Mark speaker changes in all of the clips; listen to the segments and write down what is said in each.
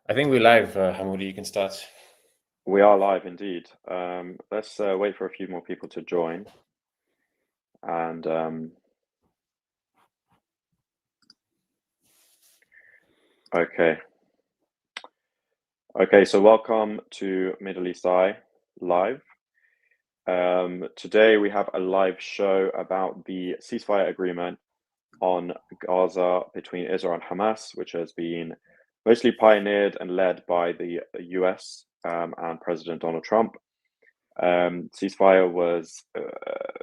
Speaker 1: I think we're live, Hamoudi. You can start.
Speaker 2: We are live indeed. Let's wait for a few more people to join. And okay, so welcome to Middle East Eye Live. Today we have a live show about the ceasefire agreement on Gaza between Israel and Hamas, which has been mostly pioneered and led by the US and President Donald Trump. Ceasefire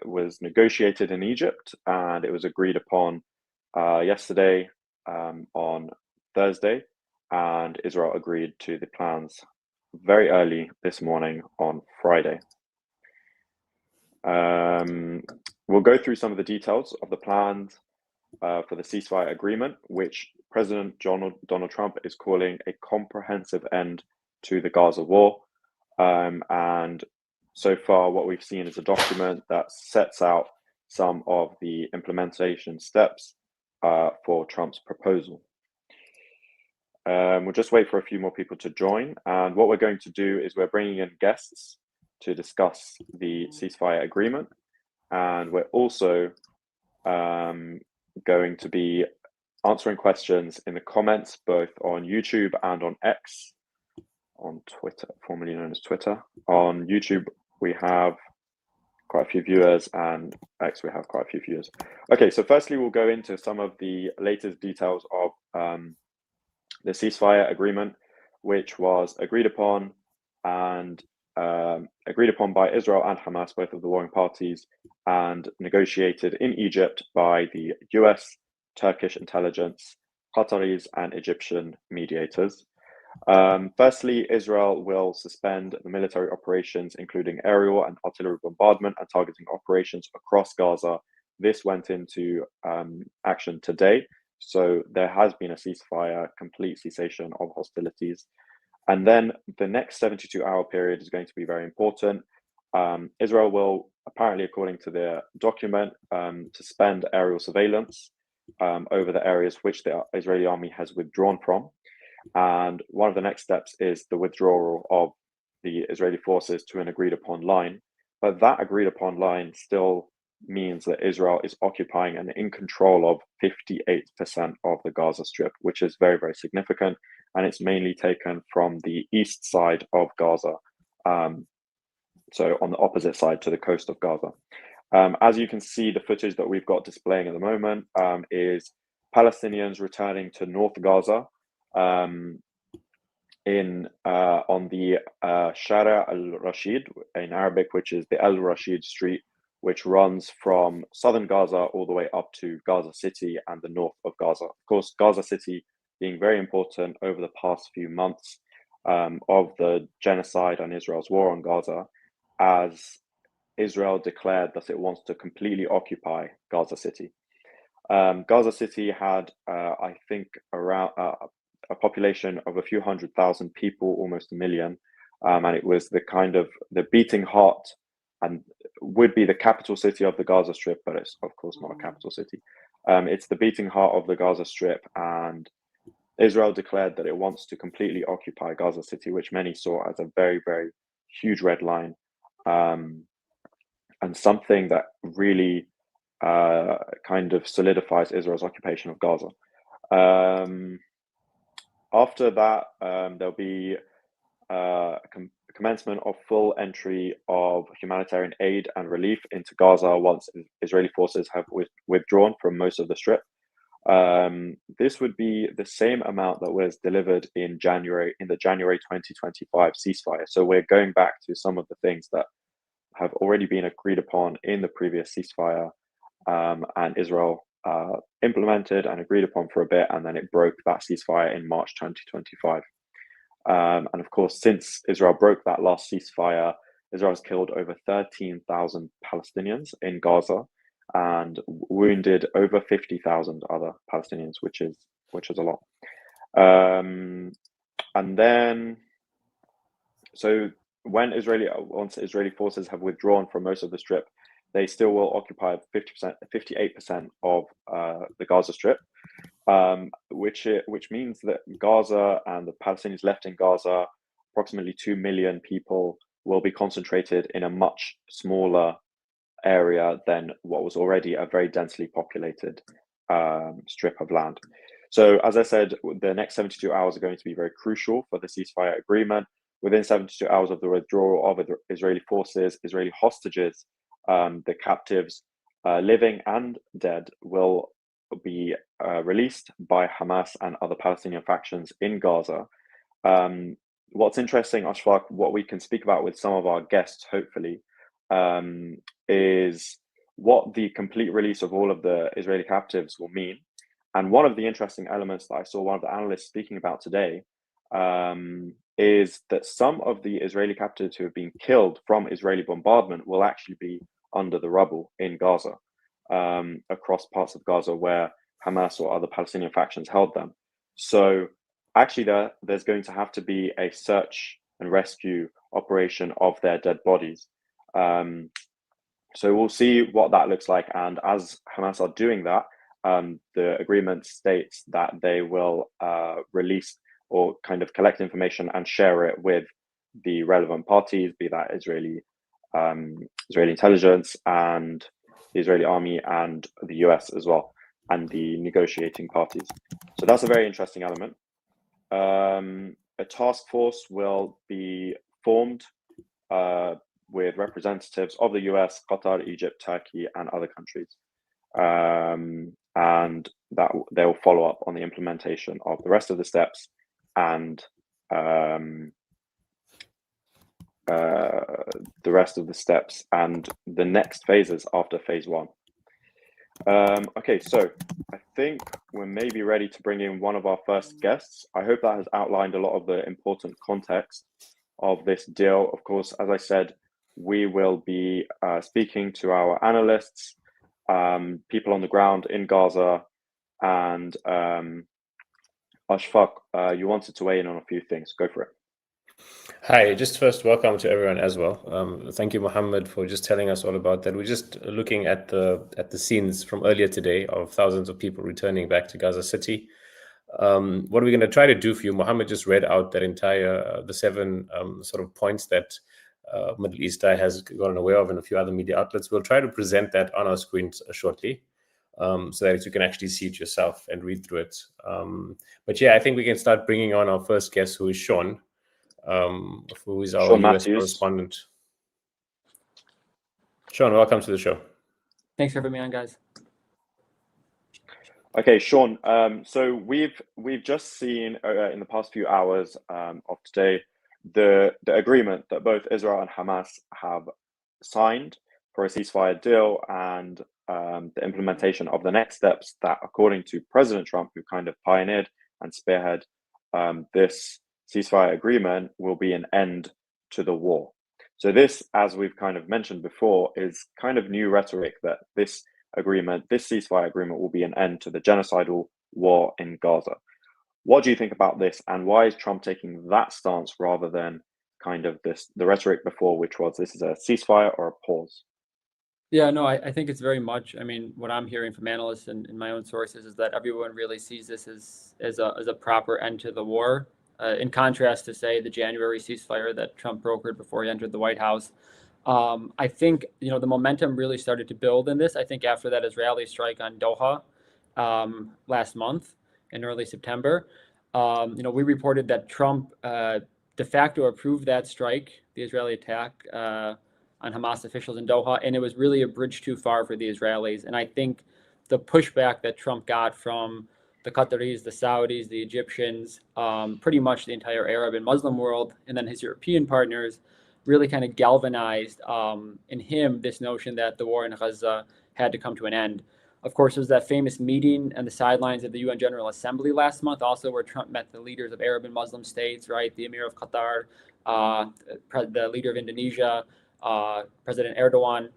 Speaker 2: was negotiated in Egypt, and it was agreed upon yesterday on Thursday, and Israel agreed to the plans very early this morning on Friday. We'll go through some of the details of the plans for the ceasefire agreement, which President Donald Trump is calling a comprehensive end to the Gaza war. And so far, what we've seen is a document that sets out some of the implementation steps for Trump's proposal. We'll just wait for a few more people to join. And what we're going to do is we're bringing in guests to discuss the ceasefire agreement. And we're also going to be answering questions in the comments, both on YouTube and on X, on Twitter, formerly known as Twitter. On YouTube, we have quite a few viewers, and X, we have quite a few viewers. Okay, so firstly, we'll go into some of the latest details of the ceasefire agreement, which was agreed upon by Israel and Hamas, both of the warring parties, and negotiated in Egypt by the US, Turkish intelligence, Qataris, and Egyptian mediators. Firstly, Israel will suspend the military operations, including aerial and artillery bombardment and targeting operations across Gaza. This went into action today. So there has been a ceasefire, complete cessation of hostilities. And then the next 72-hour period is going to be very important. Israel will, apparently, according to their document, suspend aerial surveillance over the areas which the Israeli army has withdrawn from. And one of the next steps is the withdrawal of the Israeli forces to an agreed upon line. But that agreed upon line still means that Israel is occupying and in control of 58% of the Gaza Strip, which is very, very significant. And it's mainly taken from the east side of Gaza, so on the opposite side to the coast of Gaza. As you can see, the footage that we've got displaying at the moment is Palestinians returning to North Gaza on the Shara al-Rashid in Arabic, which is the Rashid Street, which runs from southern Gaza all the way up to Gaza City and the north of Gaza. Of course, Gaza City being very important over the past few months of the genocide and Israel's war on Gaza, as Israel declared that it wants to completely occupy Gaza City. Gaza City had, I think, around a population of a few 100,000 people, almost a million, and it was the beating heart and would be the capital city of the Gaza Strip, but it's of course not a capital city. It's the beating heart of the Gaza Strip, and Israel declared that it wants to completely occupy Gaza City, which many saw as a very, very huge red line, and something that really kind of solidifies Israel's occupation of Gaza. After that, there'll be commencement of full entry of humanitarian aid and relief into Gaza once Israeli forces have withdrawn from most of the Strip. This would be the same amount that was delivered in the January 2025 ceasefire. So we're going back to some of the things that have already been agreed upon in the previous ceasefire, and Israel implemented and agreed upon for a bit, and then it broke that ceasefire in March 2025. And of course, since Israel broke that last ceasefire, Israel has killed over 13,000 Palestinians in Gaza and wounded over 50,000 other Palestinians, which is a lot. And then, so once Israeli forces have withdrawn from most of the Strip, they still will occupy 58% of the Gaza Strip. which means that Gaza and the Palestinians left in Gaza, approximately 2 million people, will be concentrated in a much smaller area than what was already a very densely populated strip of land. So, as I said, the next 72 hours are going to be very crucial for the ceasefire agreement. Within 72 hours of the withdrawal of the Israeli forces, Israeli hostages, the captives, living and dead, will be released by Hamas and other Palestinian factions in Gaza. What's interesting, Ashfaq, what we can speak about with some of our guests, hopefully, is what the complete release of all of the Israeli captives will mean. And one of the interesting elements that I saw one of the analysts speaking about today is that some of the Israeli captives who have been killed from Israeli bombardment will actually be under the rubble in Gaza, across parts of Gaza where Hamas or other Palestinian factions held them. So actually there's going to have to be a search and rescue operation of their dead bodies. So we'll see what that looks like. And as Hamas are doing that, the agreement states that they will release or kind of collect information and share it with the relevant parties, be that Israeli intelligence and the Israeli army and the US as well, and the negotiating parties. So that's a very interesting element. A task force will be formed with representatives of the US, Qatar, Egypt, Turkey, and other countries. And that they will follow up on the implementation of the rest of the steps and the next phases after phase one. Okay, so I think we're maybe ready to bring in one of our first guests. I hope that has outlined a lot of the important context of this deal. Of course, as I said, we will be speaking to our analysts, people on the ground in Gaza, and Ashfaq, you wanted to weigh in on a few things. Go for it.
Speaker 1: Hi, just first welcome to everyone as well. Thank you, Mohammed, for just telling us all about that. We're just looking at the scenes from earlier today of thousands of people returning back to Gaza City. What are we going to try to do for you? Mohammed just read out that entire the 7 sort of points that Middle East Eye has gotten aware of and a few other media outlets. We'll try to present that on our screens shortly, so that you can actually see it yourself and read through it. But yeah, I think we can start bringing on our first guest, who is Sean, who is our
Speaker 2: Sean
Speaker 1: US
Speaker 2: Matthews.
Speaker 1: correspondent. Sean, welcome to the show.
Speaker 3: Thanks for having me on, guys.
Speaker 2: Okay, Sean. So we've just seen in the past few hours of today the agreement that both Israel and Hamas have signed for a ceasefire deal, and the implementation of the next steps that, according to President Trump, who kind of pioneered and spearhead this ceasefire agreement, will be an end to the war. So this, as we've kind of mentioned before, is kind of new rhetoric that this ceasefire agreement will be an end to the genocidal war in Gaza. What do you think about this, and why is Trump taking that stance rather than kind of the rhetoric before, which was this is a ceasefire or a pause?
Speaker 3: Yeah, no, I think it's very much, I mean, what I'm hearing from analysts and my own sources is that everyone really sees this as a proper end to the war, in contrast to, say, the January ceasefire that Trump brokered before he entered the White House. I think, the momentum really started to build in this. I think after that Israeli strike on Doha last month in early September, we reported that Trump de facto approved that strike, the Israeli attack on Hamas officials in Doha, and it was really a bridge too far for the Israelis. And I think the pushback that Trump got from the Qataris, the Saudis, the Egyptians, pretty much the entire Arab and Muslim world, and then his European partners, really kind of galvanized in him this notion that the war in Gaza had to come to an end. Of course, there was that famous meeting on the sidelines of the UN General Assembly last month, also where Trump met the leaders of Arab and Muslim states, right? The Emir of Qatar, the leader of Indonesia, President Erdogan.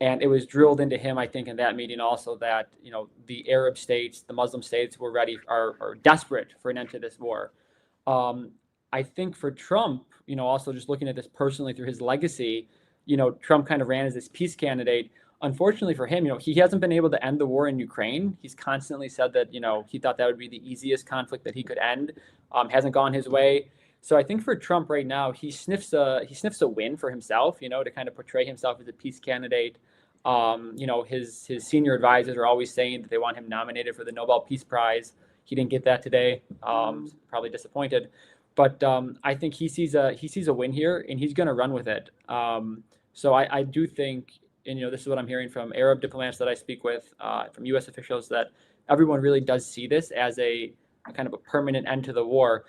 Speaker 3: And it was drilled into him, I think, in that meeting also that, the Arab states, the Muslim states are desperate for an end to this war. I think for Trump, also just looking at this personally through his legacy, Trump kind of ran as this peace candidate unfortunately for him, he hasn't been able to end the war in Ukraine. He's constantly said that, he thought that would be the easiest conflict that he could end. Hasn't gone his way. So I think for Trump right now, he sniffs a win for himself, to kind of portray himself as a peace candidate. His senior advisors are always saying that they want him nominated for the Nobel Peace Prize. He didn't get that today. Probably disappointed. But I think he sees a win here, and he's going to run with it. So I do think, and this is what I'm hearing from Arab diplomats that I speak with, from U.S. officials, that everyone really does see this as a kind of a permanent end to the war.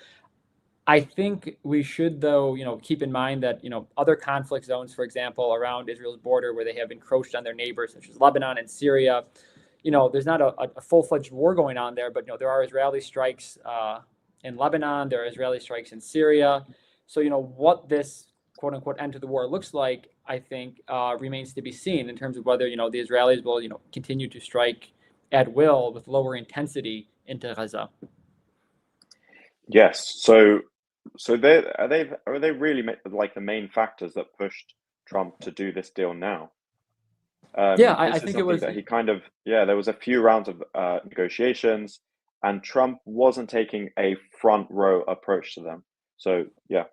Speaker 3: I think we should, though, keep in mind that, other conflict zones, for example, around Israel's border where they have encroached on their neighbors, such as Lebanon and Syria, there's not a full-fledged war going on there, but, there are Israeli strikes in Lebanon, there are Israeli strikes in Syria. So, what this quote-unquote end to the war looks like, I think, remains to be seen in terms of whether, the Israelis will, continue to strike at will with lower intensity into Gaza.
Speaker 2: Yes. So are they really like the main factors that pushed Trump to do this deal now?
Speaker 3: I think it was
Speaker 2: that he kind of, there was a few rounds of negotiations, and Trump wasn't taking a front row approach to them. So
Speaker 3: I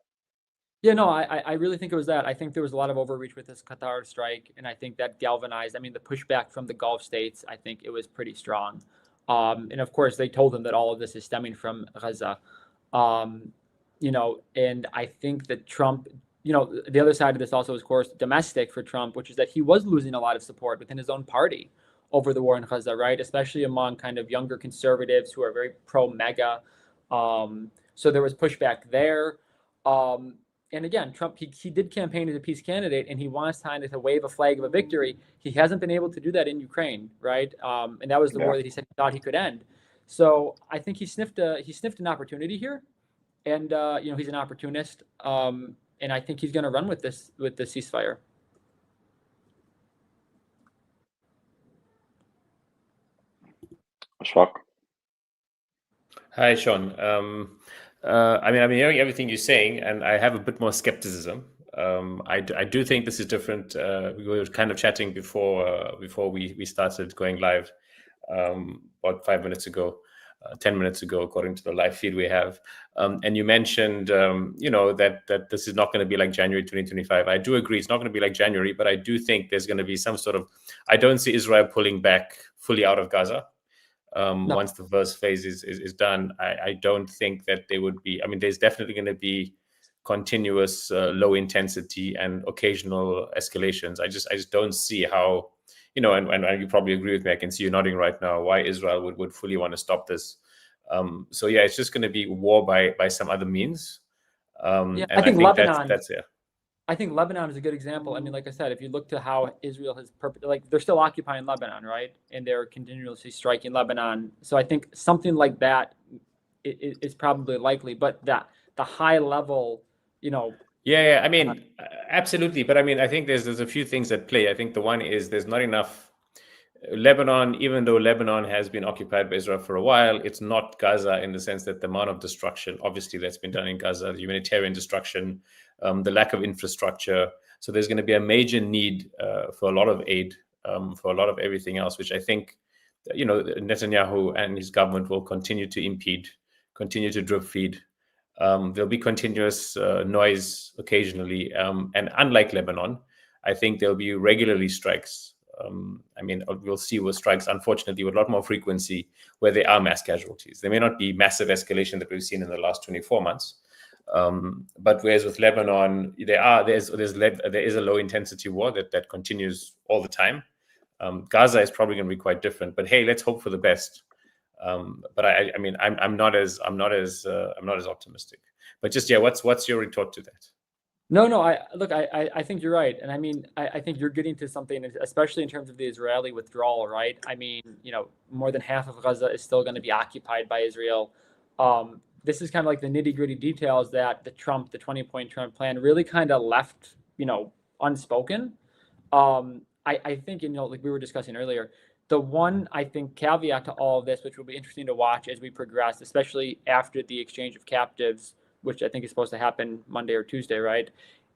Speaker 3: really think it was that. I think there was a lot of overreach with this Qatar strike, and I think that galvanized. I mean, the pushback from the Gulf states, I think it was pretty strong. And of course, they told him that all of this is stemming from Gaza. And I think that Trump, the other side of this also is, of course, domestic for Trump, which is that he was losing a lot of support within his own party over the war in Gaza, right? Especially among kind of younger conservatives who are very pro-mega. So there was pushback there. And again, Trump, he did campaign as a peace candidate, and he wants to wave a flag of a victory. He hasn't been able to do that in Ukraine, right? And that was the war that he said he thought he could end. So I think he sniffed an opportunity here, and he's an opportunist, and I think he's going to run with the ceasefire.
Speaker 2: Ashfaq.
Speaker 1: Hi, Sean. I'm hearing everything you're saying, and I have a bit more skepticism. I do think this is different. We were kind of chatting before we started going live about 5 minutes ago, 10 minutes ago, according to the live feed we have. And you mentioned, that this is not going to be like January 2025. I do agree it's not going to be like January, but I do think there's going to be some sort of. I don't see Israel pulling back fully out of Gaza. No. Once the first phase is done, I don't think that they would be. I mean, there's definitely going to be continuous low intensity and occasional escalations. I just don't see how, and you probably agree with me. I can see you nodding right now. Why Israel would fully want to stop this? So it's just going to be war by some other means.
Speaker 3: And I think Lebanon. That's I think Lebanon is a good example. I mean, like I said, if you look to how Israel has, they're still occupying Lebanon, right? And they're continuously striking Lebanon. So I think something like that is probably likely. But the high level,
Speaker 1: I mean, absolutely. But I mean, I think there's a few things at play. I think the one is there's not enough. Lebanon, even though Lebanon has been occupied by Israel for a while, it's not Gaza in the sense that the amount of destruction, obviously, that's been done in Gaza, the humanitarian destruction, the lack of infrastructure. So there's going to be a major need for a lot of aid, for a lot of everything else, which I think, Netanyahu and his government will continue to impede, continue to drip feed. There'll be continuous noise occasionally. And unlike Lebanon, I think there'll be regularly strikes. We'll see with strikes, unfortunately, with a lot more frequency where there are mass casualties. There may not be massive escalation that we've seen in the last 24 months. But whereas with Lebanon, there is a low intensity war that continues all the time. Gaza is probably going to be quite different, but hey, let's hope for the best. But I'm not as optimistic. But just what's your retort to that?
Speaker 3: No. I think you're right, and I think you're getting to something, especially in terms of the Israeli withdrawal, right? I mean, more than half of Gaza is still going to be occupied by Israel. This is kind of like the nitty-gritty details that the 20-point Trump plan really kind of left, unspoken. I think, like we were discussing earlier, the one, I think, caveat to all of this, which will be interesting to watch as we progress, especially after the exchange of captives, which I think is supposed to happen Monday or Tuesday, right,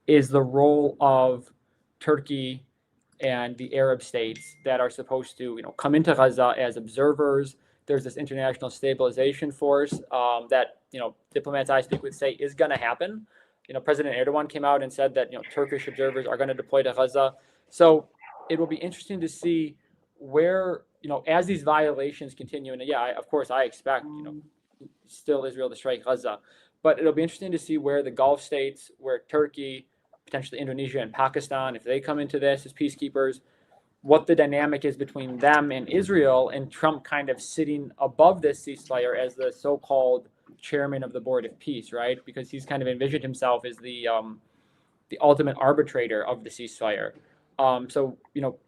Speaker 3: is the role of Turkey and the Arab states that are supposed to, come into Gaza as observers. There's this international stabilization force that, diplomats I speak with say is going to happen. President Erdogan came out and said that, Turkish observers are going to deploy to Gaza. So it will be interesting to see where, as these violations continue, and of course, I expect, still Israel to strike Gaza, but it'll be interesting to see where the Gulf states, where Turkey, potentially Indonesia and Pakistan, if they come into this as peacekeepers, what the dynamic is between them and Israel, and Trump kind of sitting above this ceasefire as the so-called chairman of the board of peace, right? Because he's kind of envisioned himself as the ultimate arbitrator of the ceasefire. So,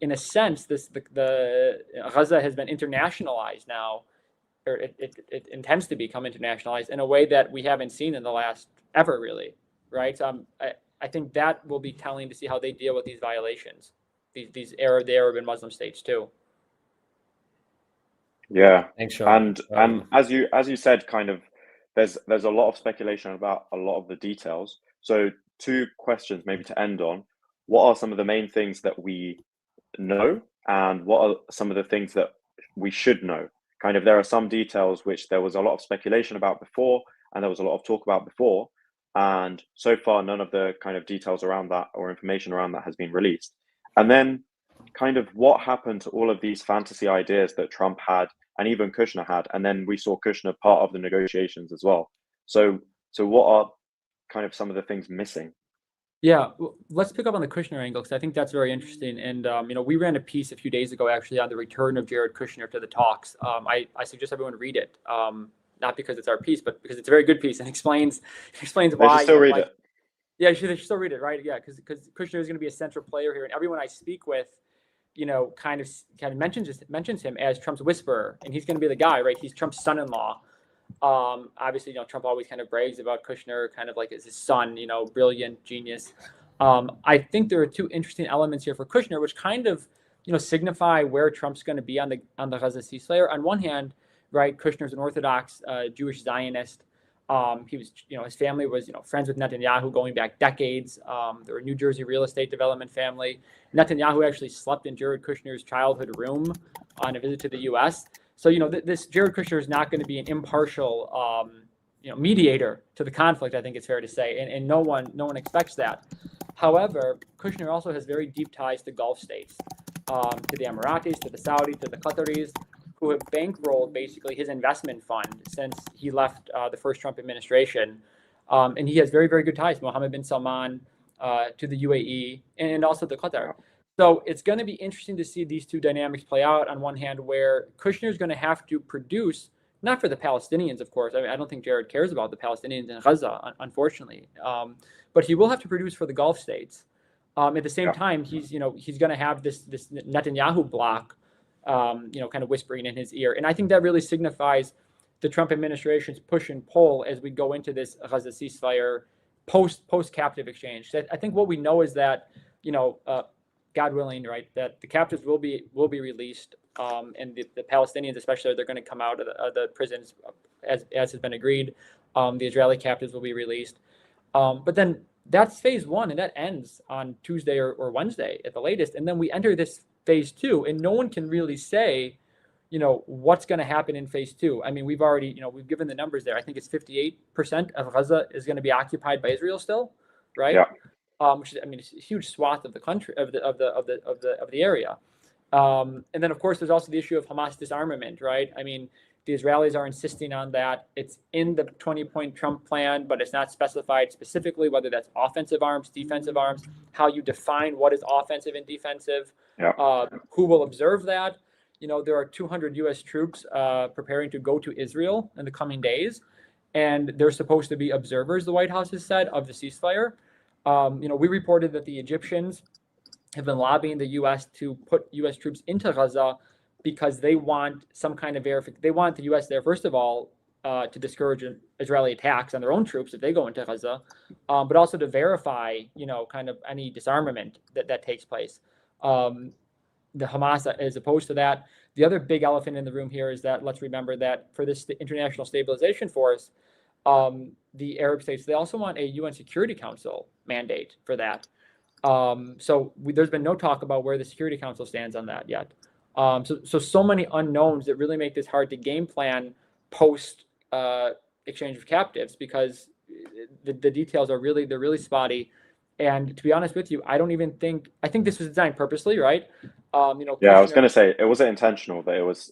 Speaker 3: in a sense, the Gaza has been internationalized now, or it intends to become internationalized in a way that we haven't seen in the last ever, really, right? So I think that will be telling to see how they deal with these violations, the Arab and Muslim states too.
Speaker 2: Yeah,
Speaker 1: Thanks, Sean.
Speaker 2: and as you said, kind of, there's a lot of speculation about a lot of the details. So 2 questions maybe to end on. What are some of the main things that we know, and what are some of the things that we should know? Kind of, there are some details which there was a lot of speculation about before, and there was a lot of talk about before, and so far none of the kind of details around that or information around that has been released. And then kind of what happened to all of these fantasy ideas that Trump had and even Kushner had, and then we saw Kushner part of the negotiations as well. So what are kind of some of the things missing?
Speaker 3: Yeah, let's pick up on the Kushner angle, because I think that's very interesting. And we ran a piece a few days ago actually on the return of Jared Kushner to the talks. I suggest everyone read it, not because it's our piece, but because it's a very good piece and explains why.
Speaker 2: They should still read it.
Speaker 3: Yeah, they should still read it, right? Yeah, because Kushner is going to be a central player here, and everyone I speak with, kind of mentions him as Trump's whisperer, and he's going to be the guy, right? He's Trump's son-in-law. Obviously, Trump always kind of brags about Kushner, kind of like as his son, brilliant genius. I think there are 2 interesting elements here for Kushner, which kind of, signify where Trump's going to be on the Gaza ceasefire. On one hand, right, Kushner's an Orthodox Jewish Zionist. He was, his family was, friends with Netanyahu going back decades. They're a New Jersey real estate development family. Netanyahu actually slept in Jared Kushner's childhood room on a visit to the U.S. So, this Jared Kushner is not going to be an impartial, mediator to the conflict, I think it's fair to say, and no one expects that. However, Kushner also has very deep ties to Gulf states, to the Emiratis, to the Saudis, to the Qataris, who have bankrolled basically his investment fund since he left the first Trump administration. And he has very, very good ties, Mohammed bin Salman, to the UAE, and also to Qatar. So it's going to be interesting to see these 2 dynamics play out. On one hand, where Kushner is going to have to produce, not for the Palestinians, of course. I mean, I don't think Jared cares about the Palestinians in Gaza, unfortunately. But he will have to produce for the Gulf states. At the same time, he's going to have this Netanyahu block, kind of whispering in his ear. And I think that really signifies the Trump administration's push and pull as we go into this Gaza ceasefire post captive exchange. I think what we know is that, God willing, right, that the captives will be released, and the Palestinians, especially, they're going to come out of the prisons as has been agreed. The Israeli captives will be released, but then that's phase 1, and that ends on Tuesday or Wednesday at the latest, and then we enter this phase 2, and no one can really say, what's going to happen in phase 2. I mean, we've already, we've given the numbers there. I think it's 58% of Gaza is going to be occupied by Israel still, right?
Speaker 2: Yeah.
Speaker 3: Which is, I mean, it's a huge swath of the country, of the area. And then, of course, there's also the issue of Hamas disarmament, right? I mean, the Israelis are insisting on that. It's in the 20-point Trump plan, but it's not specified specifically whether that's offensive arms, defensive arms, how you define what is offensive and defensive, who will observe that. There are 200 U.S. troops preparing to go to Israel in the coming days, and they're supposed to be observers, the White House has said, of the ceasefire. We reported that the Egyptians have been lobbying the U.S. to put U.S. troops into Gaza because they want some kind of verification. They want the U.S. there, first of all, to discourage Israeli attacks on their own troops if they go into Gaza, but also to verify, kind of any disarmament that takes place. The Hamas is opposed to that. The other big elephant in the room here is that let's remember that for this international stabilization force, the Arab states, they also want a UN Security Council mandate for that. There's been no talk about where the Security Council stands on that yet. So many unknowns that really make this hard to game plan post exchange of captives, because the details are they're really spotty. And to be honest with you, I think this was designed purposely, right?
Speaker 2: Yeah, I was going to say it wasn't intentional, but it was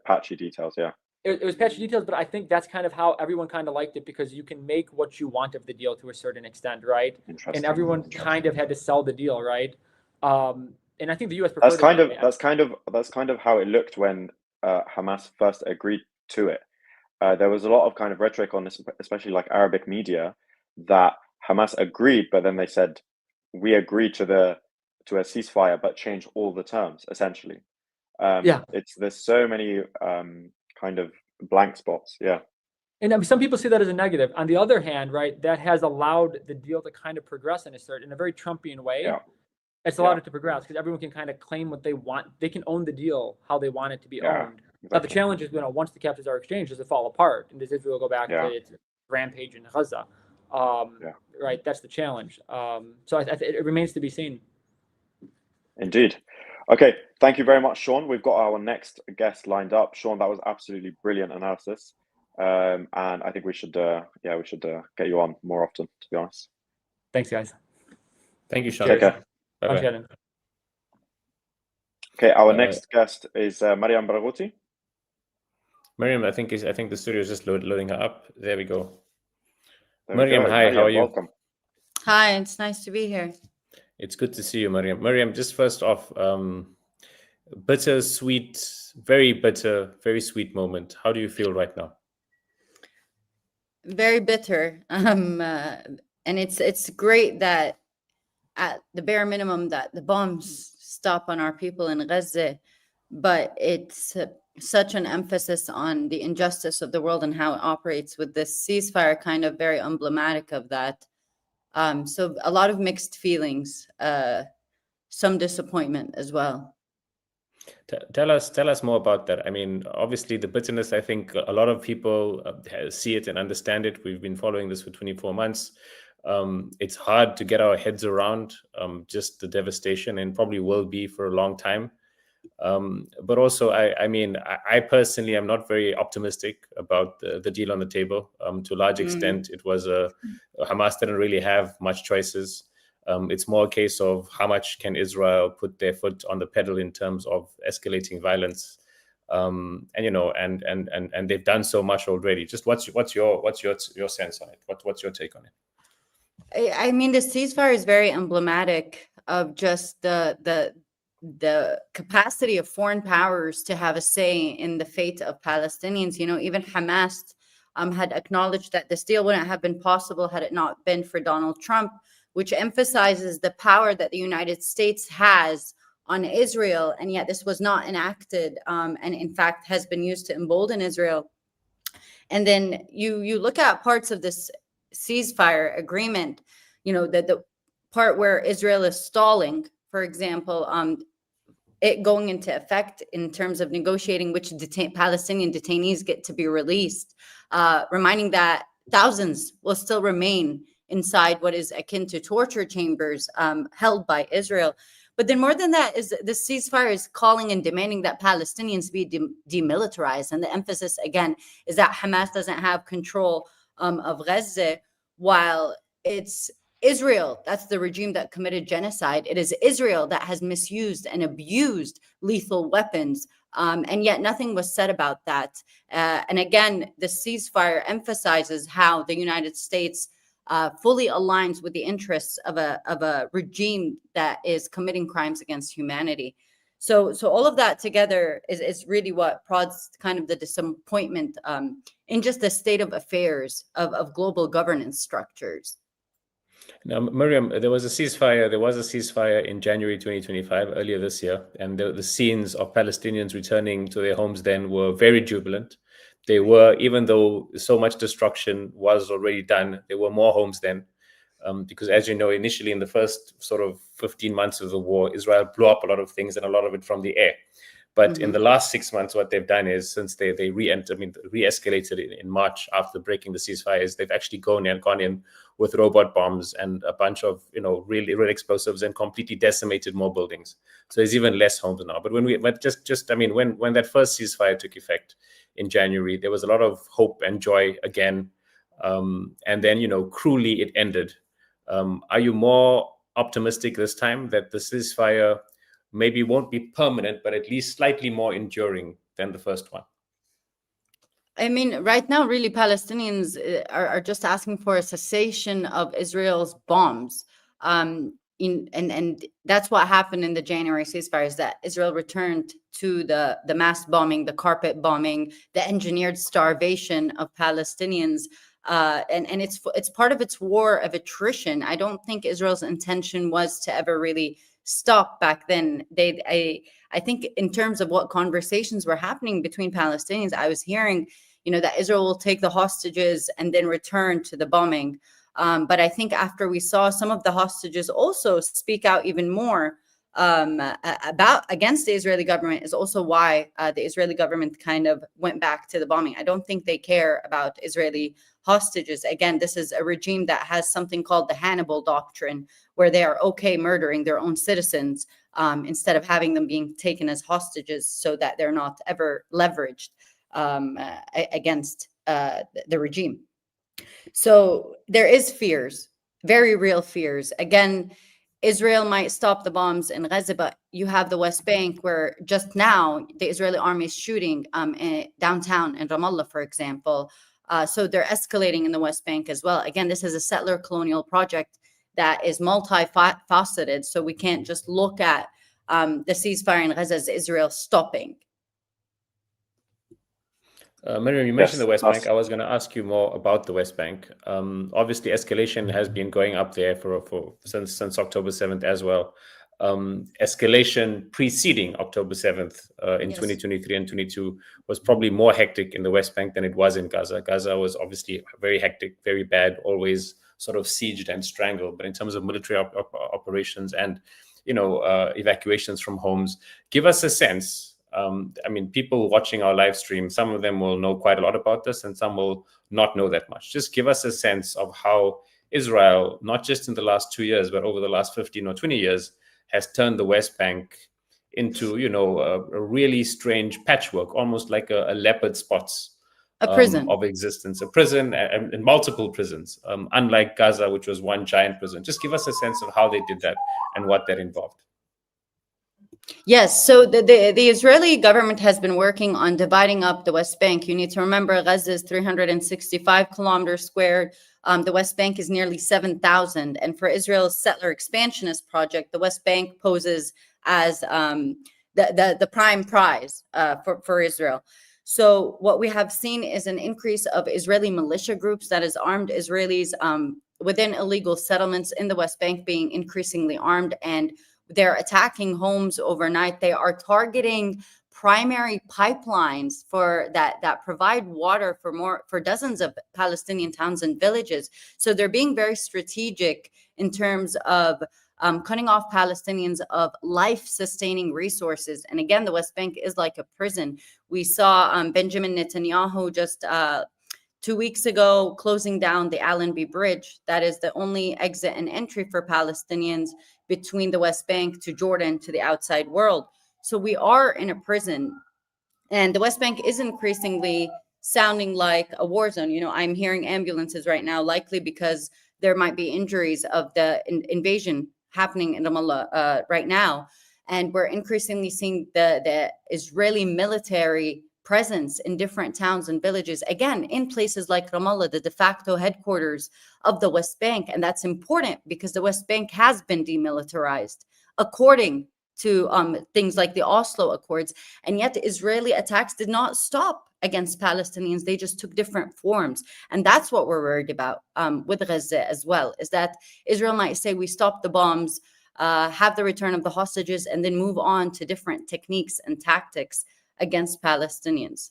Speaker 2: patchy details. Yeah.
Speaker 3: It was patchy details, but I think that's kind of how everyone kind of liked it, because you can make what you want of the deal to a certain extent, right? And everyone kind of had to sell the deal, right? And I think the U.S.
Speaker 2: That's kind of how it looked when Hamas first agreed to it. There was a lot of kind of rhetoric on this, especially like Arabic media, that Hamas agreed, but then they said we agreed to a ceasefire, but change all the terms essentially. There's so many kind of blank spots. Yeah.
Speaker 3: And I mean, some people see that as a negative. On the other hand, right, that has allowed the deal to kind of progress in a very Trumpian way.
Speaker 2: Yeah.
Speaker 3: It's allowed it to progress because everyone can kind of claim what they want. They can own the deal how they want it to be owned. Exactly. Now the challenge is, once the captives are exchanged, does it fall apart, and does Israel go back to its rampage in Gaza? Right, that's the challenge. So it remains to be seen.
Speaker 2: Indeed. Okay, thank you very much, Sean. We've got our next guest lined up. Sean, that was absolutely brilliant analysis, and I think we should get you on more often, to be honest.
Speaker 3: Thanks, guys.
Speaker 1: Thank you, Sean.
Speaker 2: Take care.
Speaker 3: Bye-bye.
Speaker 2: Okay, our next guest is Mariam Barghouti.
Speaker 1: Mariam, I think the studio is just loading her up. There we go. Mariam, hi, how are you?
Speaker 2: Welcome.
Speaker 4: Hi, it's nice to be here.
Speaker 1: It's good to see you, Mariam. Mariam, just first off, bitter, sweet, very bitter, very sweet moment. How do you feel right now?
Speaker 4: Very bitter. And it's great that at the bare minimum that the bombs stop on our people in Gaza, but it's such an emphasis on the injustice of the world and how it operates with this ceasefire, kind of very emblematic of that. So a lot of mixed feelings, some disappointment as well.
Speaker 1: Tell us more about that. I mean, obviously the bitterness, I think a lot of people see it and understand it. We've been following this for 24 months. It's hard to get our heads around just the devastation, and probably will be for a long time. But also, I personally am not very optimistic about the deal on the table. To a large extent, it was Hamas didn't really have much choices. It's more a case of how much can Israel put their foot on the pedal in terms of escalating violence, and they've done so much already. Just what's your sense on it? What's your take on it?
Speaker 4: I mean, the ceasefire is very emblematic of just the capacity of foreign powers to have a say in the fate of Palestinians. Even Hamas had acknowledged that this deal wouldn't have been possible had it not been for Donald Trump, which emphasizes the power that the United States has on Israel. And yet this was not enacted, and in fact has been used to embolden Israel. And then you look at parts of this ceasefire agreement, the part where Israel is stalling, for example, it going into effect in terms of negotiating which Palestinian detainees get to be released, reminding that thousands will still remain inside what is akin to torture chambers held by Israel. But then more than that is the ceasefire is calling and demanding that Palestinians be demilitarized. And the emphasis, again, is that Hamas doesn't have control of Gaza, while it's Israel, that's the regime that committed genocide. It is Israel that has misused and abused lethal weapons. And yet nothing was said about that. And again, the ceasefire emphasizes how the United States fully aligns with the interests of a regime that is committing crimes against humanity. So all of that together is really what prods kind of the disappointment in just the state of affairs of global governance structures.
Speaker 1: Now, Miriam, there was a ceasefire in January 2025, earlier this year, and the scenes of Palestinians returning to their homes then were very jubilant. They were, even though so much destruction was already done, there were more homes then. Because as you know, initially in the first sort of 15 months of the war, Israel blew up a lot of things, and a lot of it from the air. But in the last 6 months, what they've done is, since they re-escalated in March after breaking the ceasefire, is they've actually gone in with robot bombs and a bunch of really real explosives and completely decimated more buildings. So there's even less homes now. But when that first ceasefire took effect in January, there was a lot of hope and joy again, and then cruelly it ended. Are you more optimistic this time that the ceasefire maybe won't be permanent, but at least slightly more enduring than the first one?
Speaker 4: I mean, right now, really, Palestinians are just asking for a cessation of Israel's bombs. And that's what happened in the January ceasefire, is that Israel returned to the mass bombing, the carpet bombing, the engineered starvation of Palestinians. And it's part of its war of attrition. I don't think Israel's intention was to ever really stop back then. I think in terms of what conversations were happening between Palestinians, I was hearing, that Israel will take the hostages and then return to the bombing. But I think after we saw some of the hostages also speak out even more against the Israeli government, is also why the Israeli government kind of went back to the bombing. I don't think they care about Israeli hostages. Again, this is a regime that has something called the Hannibal Doctrine, where they are okay murdering their own citizens instead of having them being taken as hostages, so that they're not ever leveraged against the regime. So there is fears, very real fears. Again, Israel might stop the bombs in Gaza, but you have the West Bank, where just now the Israeli army is shooting downtown in Ramallah, for example. So they're escalating in the West Bank as well. Again, this is a settler colonial project that is multifaceted. So we can't just look at the ceasefire in Gaza as Israel stopping.
Speaker 1: Miriam, you mentioned the West Bank. I was going to ask you more about the West Bank. Obviously, escalation has been going up there since October 7th as well. Escalation preceding October 7th in 2023 and 22 was probably more hectic in the West Bank than it was in Gaza. Gaza was obviously very hectic, very bad, always sort of sieged and strangled. But in terms of military operations and evacuations from homes, give us a sense. People watching our live stream, some of them will know quite a lot about this and some will not know that much. Just give us a sense of how Israel, not just in the last 2 years, but over the last 15 or 20 years, has turned the West Bank into, a really strange patchwork, almost like a leopard spots
Speaker 4: prison
Speaker 1: of existence, a prison and multiple prisons, unlike Gaza, which was one giant prison. Just give us a sense of how they did that and what that involved.
Speaker 4: Yes, so the Israeli government has been working on dividing up the West Bank. You need to remember Gaza is 365 kilometers squared. The West Bank is nearly 7,000. And for Israel's settler expansionist project, the West Bank poses as the prime prize for Israel. So what we have seen is an increase of Israeli militia groups, that is armed Israelis within illegal settlements in the West Bank, being increasingly armed, and they're attacking homes overnight. They are targeting primary pipelines that provide water for dozens of Palestinian towns and villages. So they're being very strategic in terms of cutting off Palestinians of life-sustaining resources. And again, the West Bank is like a prison. We saw Benjamin Netanyahu just 2 weeks ago closing down the Allenby Bridge. That is the only exit and entry for Palestinians between the West Bank to Jordan, to the outside world. So we are in a prison, and the West Bank is increasingly sounding like a war zone. I'm hearing ambulances right now, likely because there might be injuries of the invasion happening in Ramallah right now. And we're increasingly seeing the Israeli military presence in different towns and villages, again, in places like Ramallah, the de facto headquarters of the West Bank. And that's important because the West Bank has been demilitarized according to things like the Oslo Accords. And yet the Israeli attacks did not stop against Palestinians. They just took different forms. And that's what we're worried about with Gaza as well, is that Israel might say, we stop the bombs, have the return of the hostages, and then move on to different techniques and tactics against Palestinians.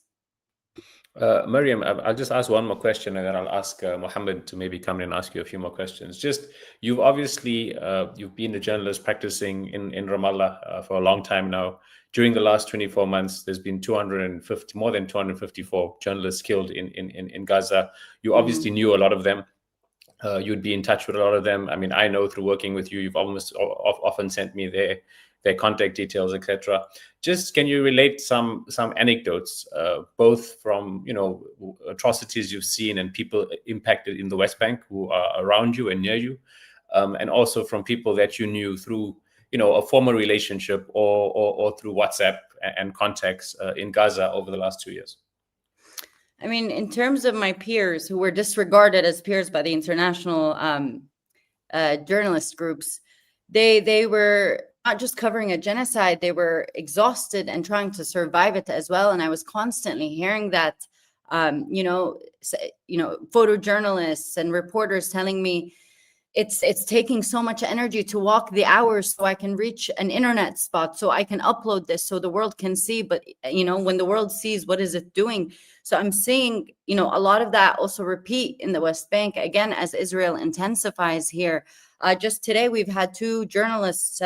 Speaker 1: Miriam, I'll just ask one more question, and then I'll ask Mohammed to maybe come in and ask you a few more questions. Just, you've obviously you've been a journalist practicing in Ramallah for a long time now. During the last 24 months, there's been more than 254 journalists killed in Gaza. You obviously knew a lot of them. You'd be in touch with a lot of them. I mean, I know through working with you, you've almost often sent me their contact details, etc. Just, can you relate some anecdotes, both from atrocities you've seen and people impacted in the West Bank who are around you and near you, and also from people that you knew through a former relationship or through WhatsApp and contacts in Gaza over the last 2 years?
Speaker 4: I mean, in terms of my peers who were disregarded as peers by the international journalist groups, they were not just covering a genocide, they were exhausted and trying to survive it as well. And I was constantly hearing that, photojournalists and reporters telling me, it's taking so much energy to walk the hours so I can reach an internet spot, so I can upload this so the world can see. But, when the world sees, what is it doing? So I'm seeing, a lot of that also repeat in the West Bank, again, as Israel intensifies here. Just today, we've had 2 journalists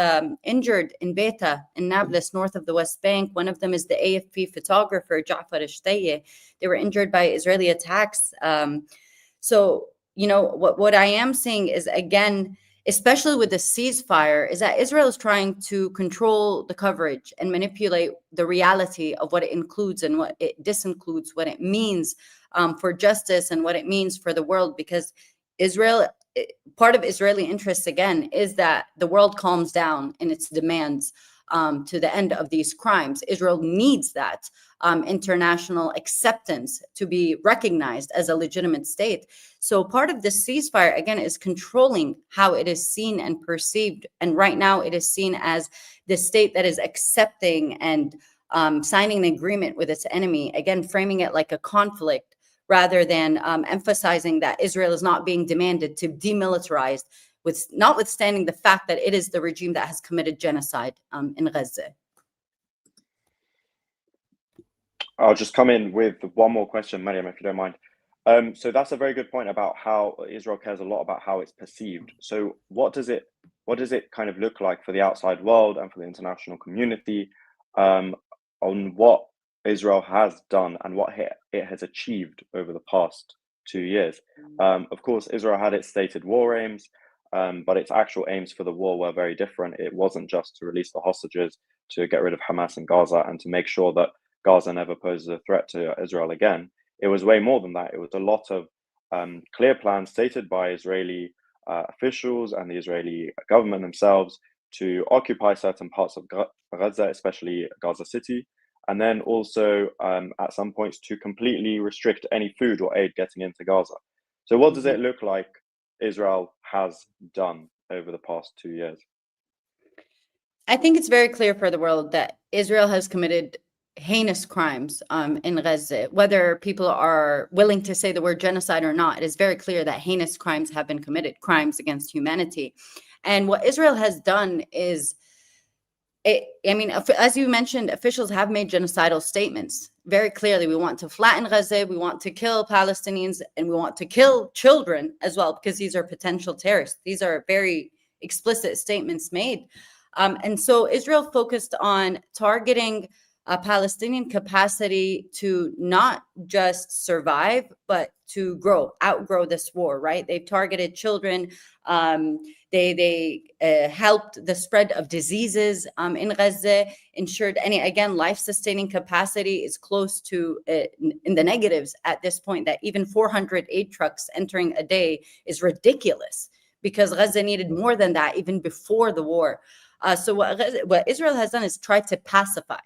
Speaker 4: injured in Beta, in Nablus, north of the West Bank. One of them is the AFP photographer, Ja'far Shtayeh. They were injured by Israeli attacks. What I am seeing is, again, especially with the ceasefire, is that Israel is trying to control the coverage and manipulate the reality of what it includes and what it disincludes, what it means for justice and what it means for the world. Because part of Israeli interests, again, is that the world calms down in its demands to the end of these crimes. Israel needs that international acceptance to be recognized as a legitimate state. So part of the ceasefire, again, is controlling how it is seen and perceived. And right now it is seen as the state that is accepting and signing an agreement with its enemy, again, framing it like a conflict rather than emphasizing that Israel is not being demanded to demilitarize, notwithstanding the fact that it is the regime that has committed genocide in Gaza.
Speaker 2: I'll just come in with one more question, Mariam, if you don't mind. So that's a very good point about how Israel cares a lot about how it's perceived. So what does it kind of look like for the outside world and for the international community on what Israel has done and what it has achieved over the past 2 years? Of course, Israel had its stated war aims, but its actual aims for the war were very different. It wasn't just to release the hostages, to get rid of Hamas in Gaza, and to make sure that Gaza never poses a threat to Israel again. It was way more than that. It was a lot of clear plans stated by Israeli officials and the Israeli government themselves to occupy certain parts of Gaza, especially Gaza City, and then also at some points to completely restrict any food or aid getting into Gaza. So what does it look like Israel has done over the past 2 years?
Speaker 4: I think it's very clear for the world that Israel has committed heinous crimes in Gaza. Whether people are willing to say the word genocide or not, it is very clear that heinous crimes have been committed, crimes against humanity. And what Israel has done is, as you mentioned, officials have made genocidal statements very clearly. We want to flatten Gaza, we want to kill Palestinians, and we want to kill children as well, because these are potential terrorists. These are very explicit statements made. And so Israel focused on targeting a Palestinian capacity to not just survive, but to outgrow this war, right? They've targeted children. They helped the spread of diseases in Gaza, ensured life-sustaining capacity is close to in the negatives at this point, that even 400 aid trucks entering a day is ridiculous, because Gaza needed more than that even before the war. So what Israel has done is try to pacify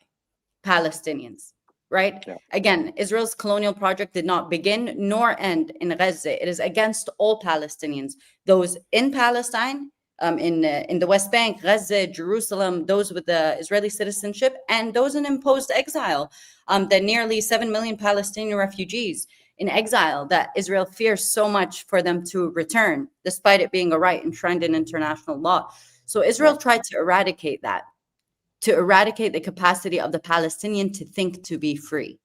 Speaker 4: Palestinians, right? Yeah. Again, Israel's colonial project did not begin nor end in Gaza. It is against all Palestinians, those in Palestine, in the West Bank, Gaza, Jerusalem, those with the Israeli citizenship, and those in imposed exile, the nearly 7 million Palestinian refugees in exile that Israel fears so much for them to return, despite it being a right enshrined in international law. So Israel tried to eradicate that, to eradicate the capacity of the Palestinian to think to be free.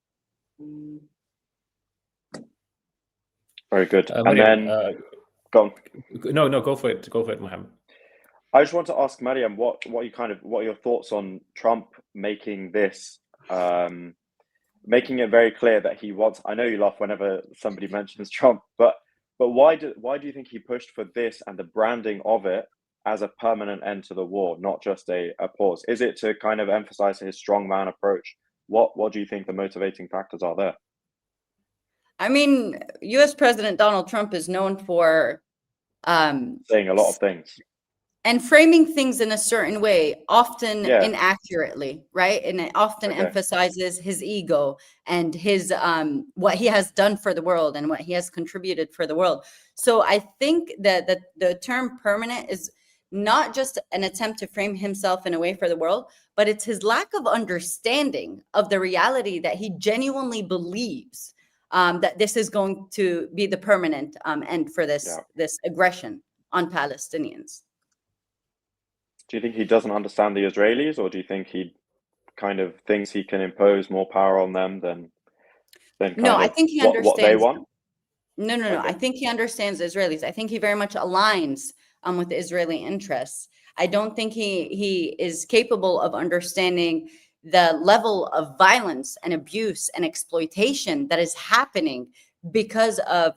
Speaker 2: Very good. And
Speaker 1: Mariam,
Speaker 2: then, go on.
Speaker 1: no, go for it. Go for it, Mohammed.
Speaker 2: I just want to ask Mariam, what are your thoughts on Trump making this, making it very clear that he wants? I know you laugh whenever somebody mentions Trump, but why do you think he pushed for this and the branding of it as a permanent end to the war, not just a pause? Is it to kind of emphasize his strongman approach? What do you think the motivating factors are there?
Speaker 4: I mean, U.S. President Donald Trump is known for
Speaker 2: Saying a lot of things
Speaker 4: and framing things in a certain way, often
Speaker 2: Yeah.
Speaker 4: inaccurately, right? And it often
Speaker 2: Okay.
Speaker 4: emphasizes his ego and his what he has done for the world and what he has contributed for the world. So I think that the term permanent is not just an attempt to frame himself in a way for the world, but it's his lack of understanding of the reality that he genuinely believes that this is going to be the permanent end for this aggression on Palestinians.
Speaker 2: Do you think he doesn't understand the Israelis, or do you think he kind of thinks he can impose more power on them than
Speaker 4: No, I think he understands
Speaker 2: what they want?
Speaker 4: No.
Speaker 2: Okay.
Speaker 4: I think he understands Israelis. I think he very much aligns with the Israeli interests. I don't think he is capable of understanding the level of violence and abuse and exploitation that is happening because of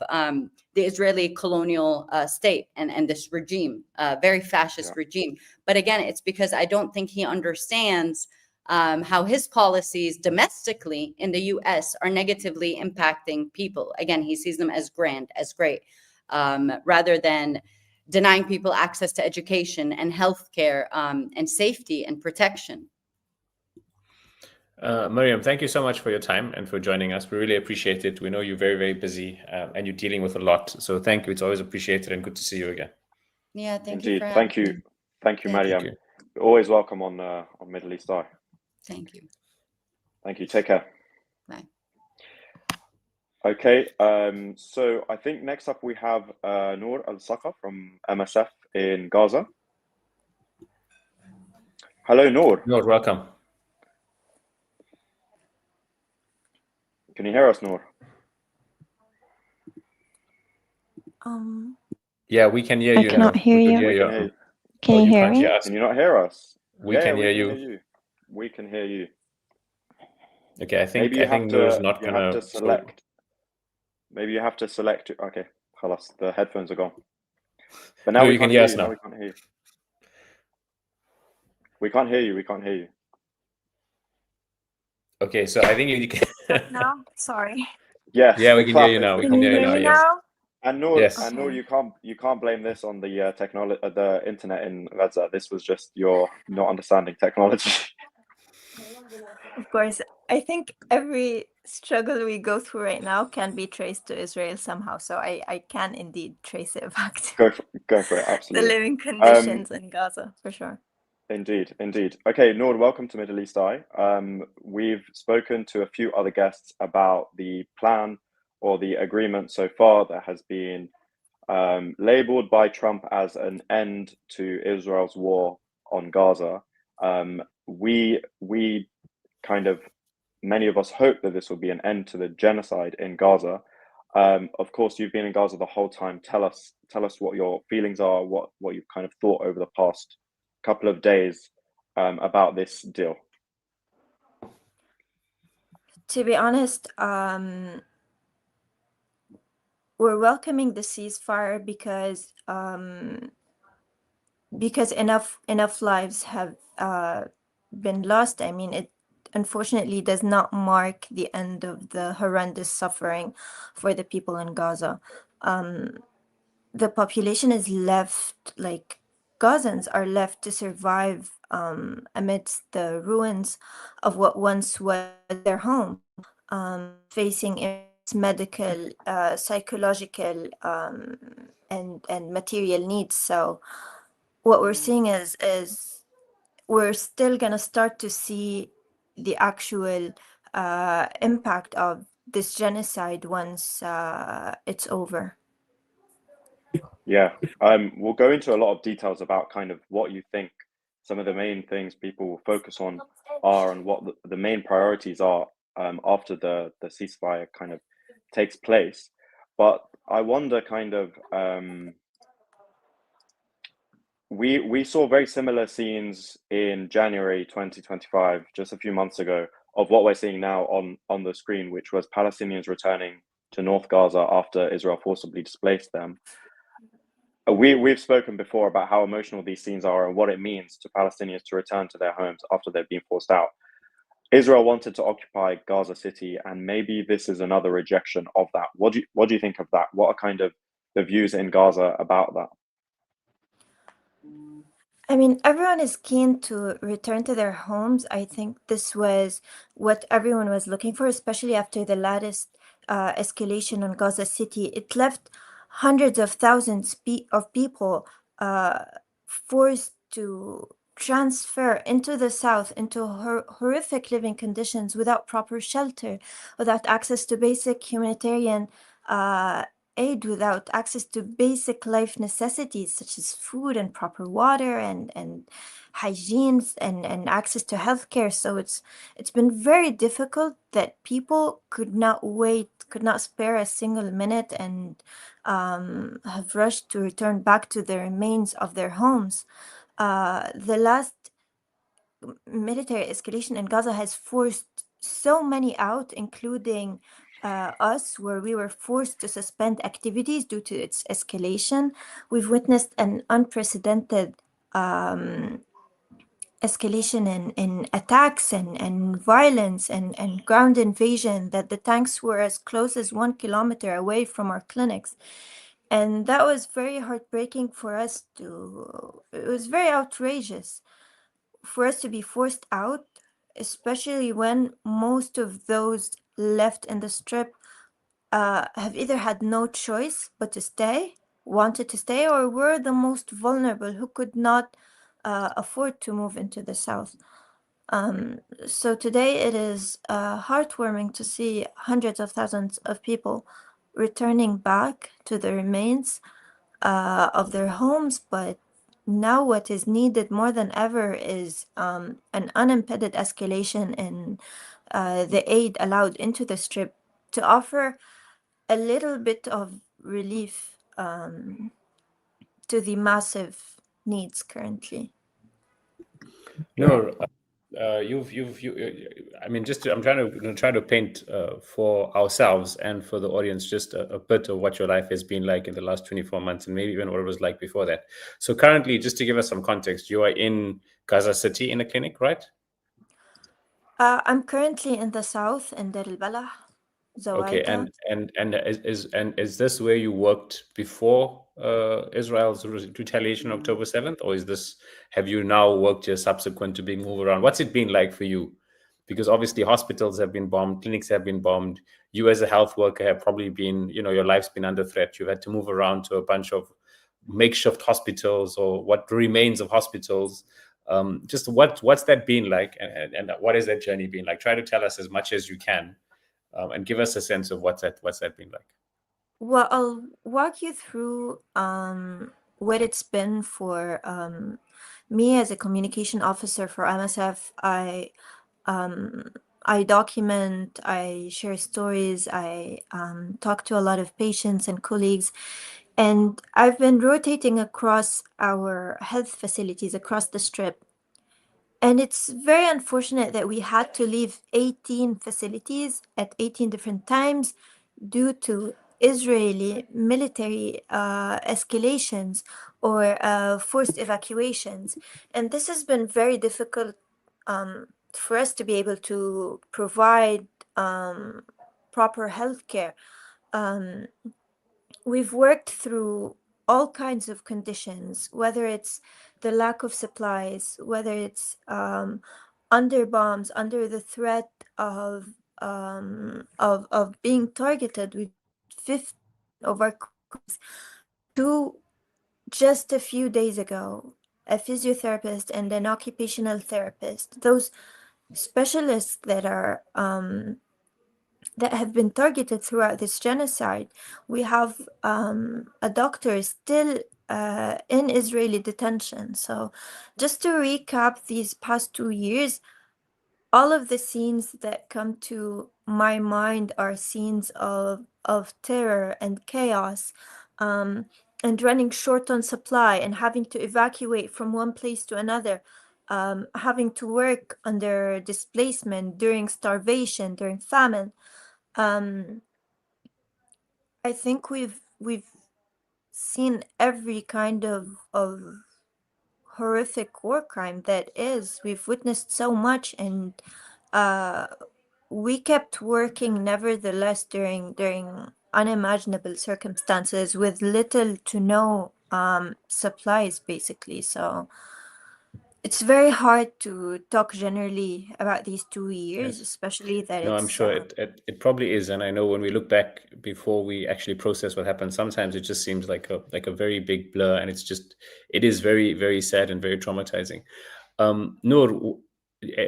Speaker 4: the Israeli colonial state and this regime, very fascist regime. But again, it's because I don't think he understands how his policies domestically in the U.S. are negatively impacting people. Again, he sees them as grand, as great, rather than denying people access to education and healthcare and safety and protection.
Speaker 1: Mariam, thank you so much for your time and for joining us. We really appreciate it. We know you're very, very busy and you're dealing with a lot. So thank you. It's always appreciated and good to see you again.
Speaker 4: Yeah, thank
Speaker 2: Indeed.
Speaker 4: you for having me.
Speaker 2: Thank you, Mariam.
Speaker 1: you.
Speaker 2: You're always welcome on Middle East Eye.
Speaker 4: Thank you.
Speaker 2: Thank you. Take care.
Speaker 4: Bye.
Speaker 2: Okay. So I think next up we have Noor Al-Saka from MSF in Gaza. Hello, Noor.
Speaker 1: Noor, welcome.
Speaker 2: Can you hear us, Noor?
Speaker 1: Yeah, we can hear
Speaker 5: I
Speaker 1: you.
Speaker 5: cannot hear you. Can you hear me?
Speaker 2: Can you not hear us?
Speaker 1: We can hear you.
Speaker 2: We can hear you.
Speaker 1: Okay, I think Noor's not gonna.
Speaker 2: You have to select. Maybe you have to select. Okay, halas, the headphones are gone. But now
Speaker 1: No,
Speaker 2: we
Speaker 1: you
Speaker 2: can't
Speaker 1: can hear
Speaker 2: hear
Speaker 1: us
Speaker 2: you.
Speaker 1: now.
Speaker 2: Now we can't hear you. We can't hear you. We can't hear you.
Speaker 1: Okay, so I think you can.
Speaker 5: No, sorry.
Speaker 2: Yes.
Speaker 1: Yeah, we can hear you now. We
Speaker 5: Can
Speaker 1: can
Speaker 5: you
Speaker 1: hear you
Speaker 5: hear
Speaker 1: now.
Speaker 5: me
Speaker 1: Yes.
Speaker 5: now?
Speaker 2: And Noor,
Speaker 1: Yes.
Speaker 2: you can't blame this on the technology, the internet in Gaza. This was just your not understanding technology.
Speaker 5: Of course. I think every struggle we go through right now can be traced to Israel somehow. So I can indeed trace it back to
Speaker 2: Go for it.
Speaker 5: the
Speaker 2: Absolutely.
Speaker 5: living conditions in Gaza, for sure.
Speaker 2: Indeed. Okay, Noor, welcome to Middle East Eye. We've spoken to a few other guests about the plan or the agreement so far that has been labeled by Trump as an end to Israel's war on Gaza. We kind of, many of us hope that this will be an end to the genocide in Gaza. Of course, you've been in Gaza the whole time. Tell us what your feelings are, what you've kind of thought over the past couple of days about this deal.
Speaker 5: To be honest, we're welcoming the ceasefire because enough lives have been lost. I mean, it unfortunately does not mark the end of the horrendous suffering for the people in Gaza. The population is left, like Gazans are left to survive amidst the ruins of what once was their home, facing medical, psychological, and material needs. So what we're seeing is we're still gonna start to see the actual impact of this genocide once it's over.
Speaker 2: Yeah, we'll go into a lot of details about kind of what you think some of the main things people will focus on are and what the main priorities are after the ceasefire kind of takes place. But I wonder kind of, we saw very similar scenes in January 2025, just a few months ago, of what we're seeing now on the screen, which was Palestinians returning to North Gaza after Israel forcibly displaced them. We've spoken before about how emotional these scenes are and what it means to Palestinians to return to their homes after they've been forced out. Israel wanted to occupy Gaza City, and maybe this is another rejection of that. What do you think of that? What are kind of the views in Gaza about that?
Speaker 5: I mean, everyone is keen to return to their homes. I think this was what everyone was looking for, especially after the latest escalation on Gaza City. It left hundreds of thousands of people forced to transfer into the south, into horrific living conditions, without proper shelter, without access to basic humanitarian aid, without access to basic life necessities such as food and proper water and hygiene and access to healthcare. So it's been very difficult that people could not wait, could not spare a single minute, and have rushed to return back to the remains of their homes. The last military escalation in Gaza has forced so many out, including us, where we were forced to suspend activities due to its escalation. We've witnessed an unprecedented escalation in attacks and violence and ground invasion, that the tanks were as close as 1 kilometer away from our clinics. And that was very heartbreaking for us it was very outrageous for us to be forced out, especially when most of those left in the Strip have either had no choice but to stay, wanted to stay, or were the most vulnerable who could not afford to move into the south. So today it is heartwarming to see hundreds of thousands of people returning back to the remains of their homes, but now what is needed more than ever is an unimpeded escalation in the aid allowed into the Strip to offer a little bit of relief to the massive needs currently.
Speaker 1: No, I mean, I'm trying to paint for ourselves and for the audience just a bit of what your life has been like in the last 24 months, and maybe even what it was like before that. So currently, just to give us some context, you are in Gaza City in a clinic, right?
Speaker 5: I'm currently in the south in Deir al-Balah,
Speaker 1: Okay,
Speaker 5: Zawaida.
Speaker 1: and is this where you worked before Israel's retaliation October 7th, or have you now worked here subsequent to being moved around? What's it been like for you? Because obviously hospitals have been bombed, clinics have been bombed. You as a health worker have probably been, your life's been under threat. You've had to move around to a bunch of makeshift hospitals or what remains of hospitals. Just what's that been like, and what has that journey been like? Try to tell us as much as you can. And give us a sense of what's that been like.
Speaker 5: Well, I'll walk you through what it's been for me as a communication officer for MSF. I document, I share stories, I talk to a lot of patients and colleagues, and I've been rotating across our health facilities across the Strip. And it's very unfortunate that we had to leave 18 facilities at 18 different times due to Israeli military escalations or forced evacuations. And this has been very difficult for us to be able to provide proper healthcare. We've worked through all kinds of conditions, whether it's the lack of supplies, whether it's under bombs, under the threat of being targeted with 50 of our colleagues, to just a few days ago, a physiotherapist and an occupational therapist, those specialists that are that have been targeted throughout this genocide. We have a doctor still in Israeli detention. So just to recap these past 2 years, all of the scenes that come to my mind are scenes of terror and chaos, and running short on supply and having to evacuate from one place to another, having to work under displacement, during starvation, during famine. I think we've seen every kind of horrific war crime that is. We've witnessed so much, and we kept working nevertheless during unimaginable circumstances with little to no supplies, basically. So it's very hard to talk generally about these 2 years,
Speaker 1: Yes.
Speaker 5: especially that
Speaker 1: No, I'm
Speaker 5: it's
Speaker 1: sure it probably is, and I know when we look back before we actually process what happened, sometimes it just seems like a very big blur, and it is very, very sad and very traumatizing. Noor,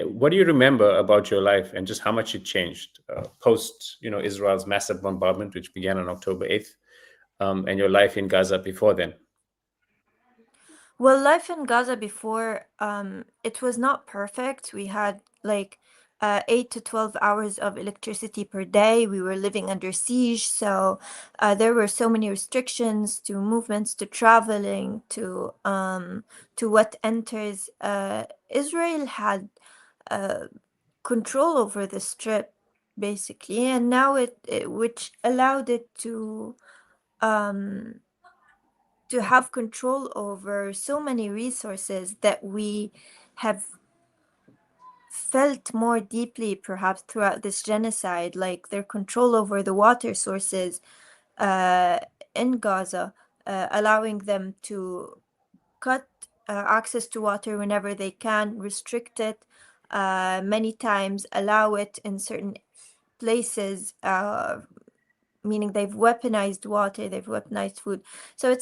Speaker 1: what do you remember about your life and just how much it changed post, Israel's massive bombardment, which began on October 8th, and your life in Gaza before then?
Speaker 5: Well, life in Gaza before, it was not perfect. We had like 8 to 12 hours of electricity per day. We were living under siege, so there were so many restrictions to movements, to traveling, to what enters. Israel had control over the strip, basically, and now which allowed it to have control over so many resources that we have felt more deeply perhaps throughout this genocide, like their control over the water sources uh, in Gaza, allowing them to cut access to water whenever they can, restrict it many times, allow it in certain places, meaning they've weaponized water, they've weaponized food. So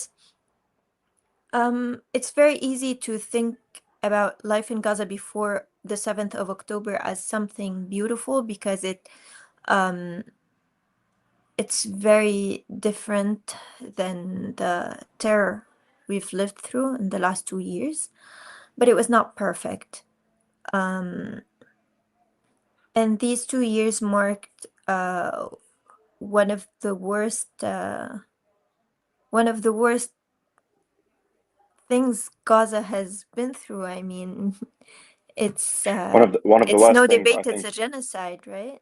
Speaker 5: it's very easy to think about life in Gaza before the 7th of October as something beautiful, because it's very different than the terror we've lived through in the last 2 years, but it was not perfect. And these 2 years marked one of the worst things Gaza has been through. I mean, it's
Speaker 2: One of the
Speaker 5: it's
Speaker 2: worst
Speaker 5: no
Speaker 2: things I
Speaker 5: debate, it's
Speaker 2: think.
Speaker 5: a genocide, right?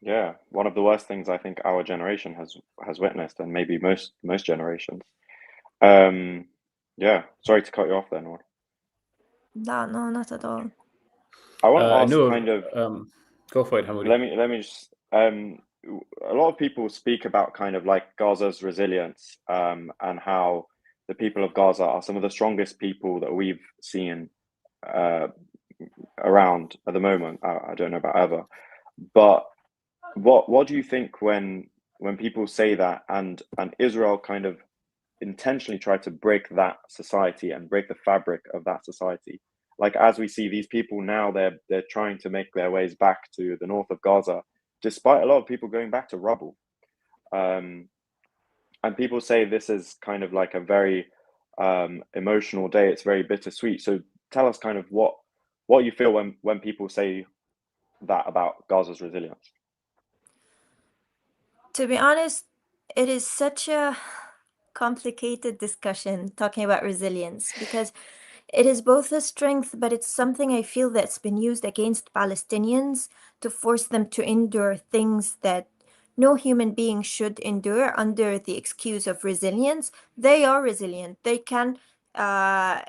Speaker 2: Yeah, one of the worst things I think our generation has witnessed, and maybe most generations. Um, yeah, sorry to cut you off there, Noor.
Speaker 5: No, no, not at all.
Speaker 2: I want to ask
Speaker 1: Noor,
Speaker 2: kind of,
Speaker 1: go for it, Hamoudi.
Speaker 2: let me just a lot of people speak about kind of like Gaza's resilience, and how the people of Gaza are some of the strongest people that we've seen uh around at the moment. I don't know about ever, but what do you think when people say that, and Israel kind of intentionally try to break that society and break the fabric of that society? Like, as we see these people now, they're trying to make their ways back to the north of Gaza, despite a lot of people going back to rubble. Um, and people say this is kind of like a very emotional day. It's very bittersweet. So tell us kind of what you feel when people say that about Gaza's resilience.
Speaker 5: To be honest, it is such a complicated discussion talking about resilience, because it is both a strength, but it's something I feel that's been used against Palestinians to force them to endure things that no human being should endure under the excuse of resilience. They are resilient. They can uh,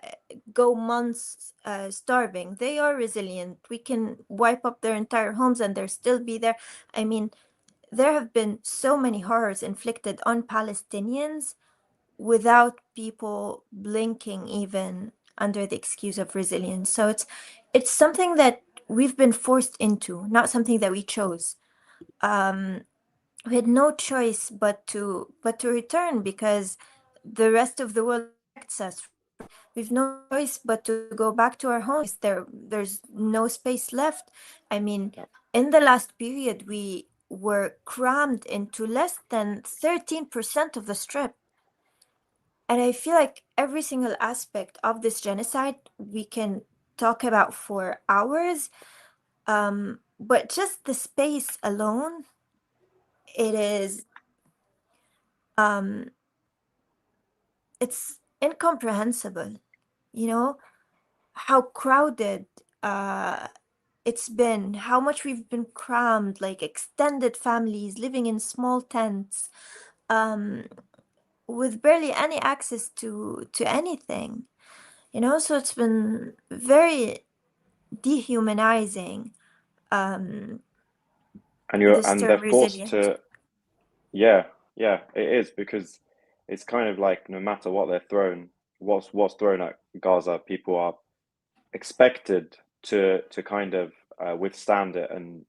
Speaker 5: go months starving. They are resilient. We can wipe up their entire homes and they'll still be there. I mean, there have been so many horrors inflicted on Palestinians without people blinking, even under the excuse of resilience. So it's something that we've been forced into, not something that we chose. We had no choice but to return, because the rest of the world rejects us. We've no choice but to go back to our homes. There's no space left. I mean, in the last period, we were crammed into less than 13% of the strip. And I feel like every single aspect of this genocide we can talk about for hours. But just the space alone, it is it's incomprehensible, you know, how crowded it's been, how much we've been crammed, like extended families living in small tents, with barely any access to anything, you know. So it's been very dehumanizing.
Speaker 2: And
Speaker 5: This
Speaker 2: and
Speaker 5: term
Speaker 2: they're forced
Speaker 5: resilient.
Speaker 2: to, yeah, it is, because it's kind of like no matter what they're thrown, what's thrown at Gaza, people are expected to kind of withstand it and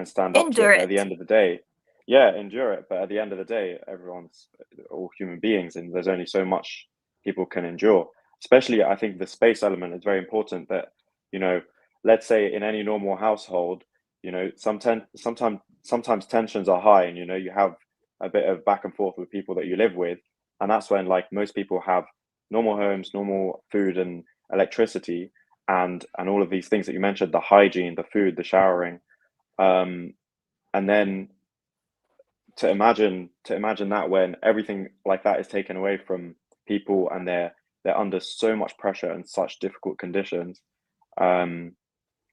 Speaker 2: stand up to it.
Speaker 5: Endure
Speaker 2: But at the
Speaker 5: it.
Speaker 2: end of the day, yeah, endure it. But at the end of the day, everyone's all human beings, and there's only so much people can endure. Especially, I think the space element is very important. That, you know, let's say in any normal household, you know, sometimes tensions are high, and you know you have a bit of back and forth with people that you live with, and that's when like most people have normal homes, normal food and electricity, and all of these things that you mentioned, the hygiene, the food, the showering, and then to imagine that when everything like that is taken away from people, and they're under so much pressure and such difficult conditions. um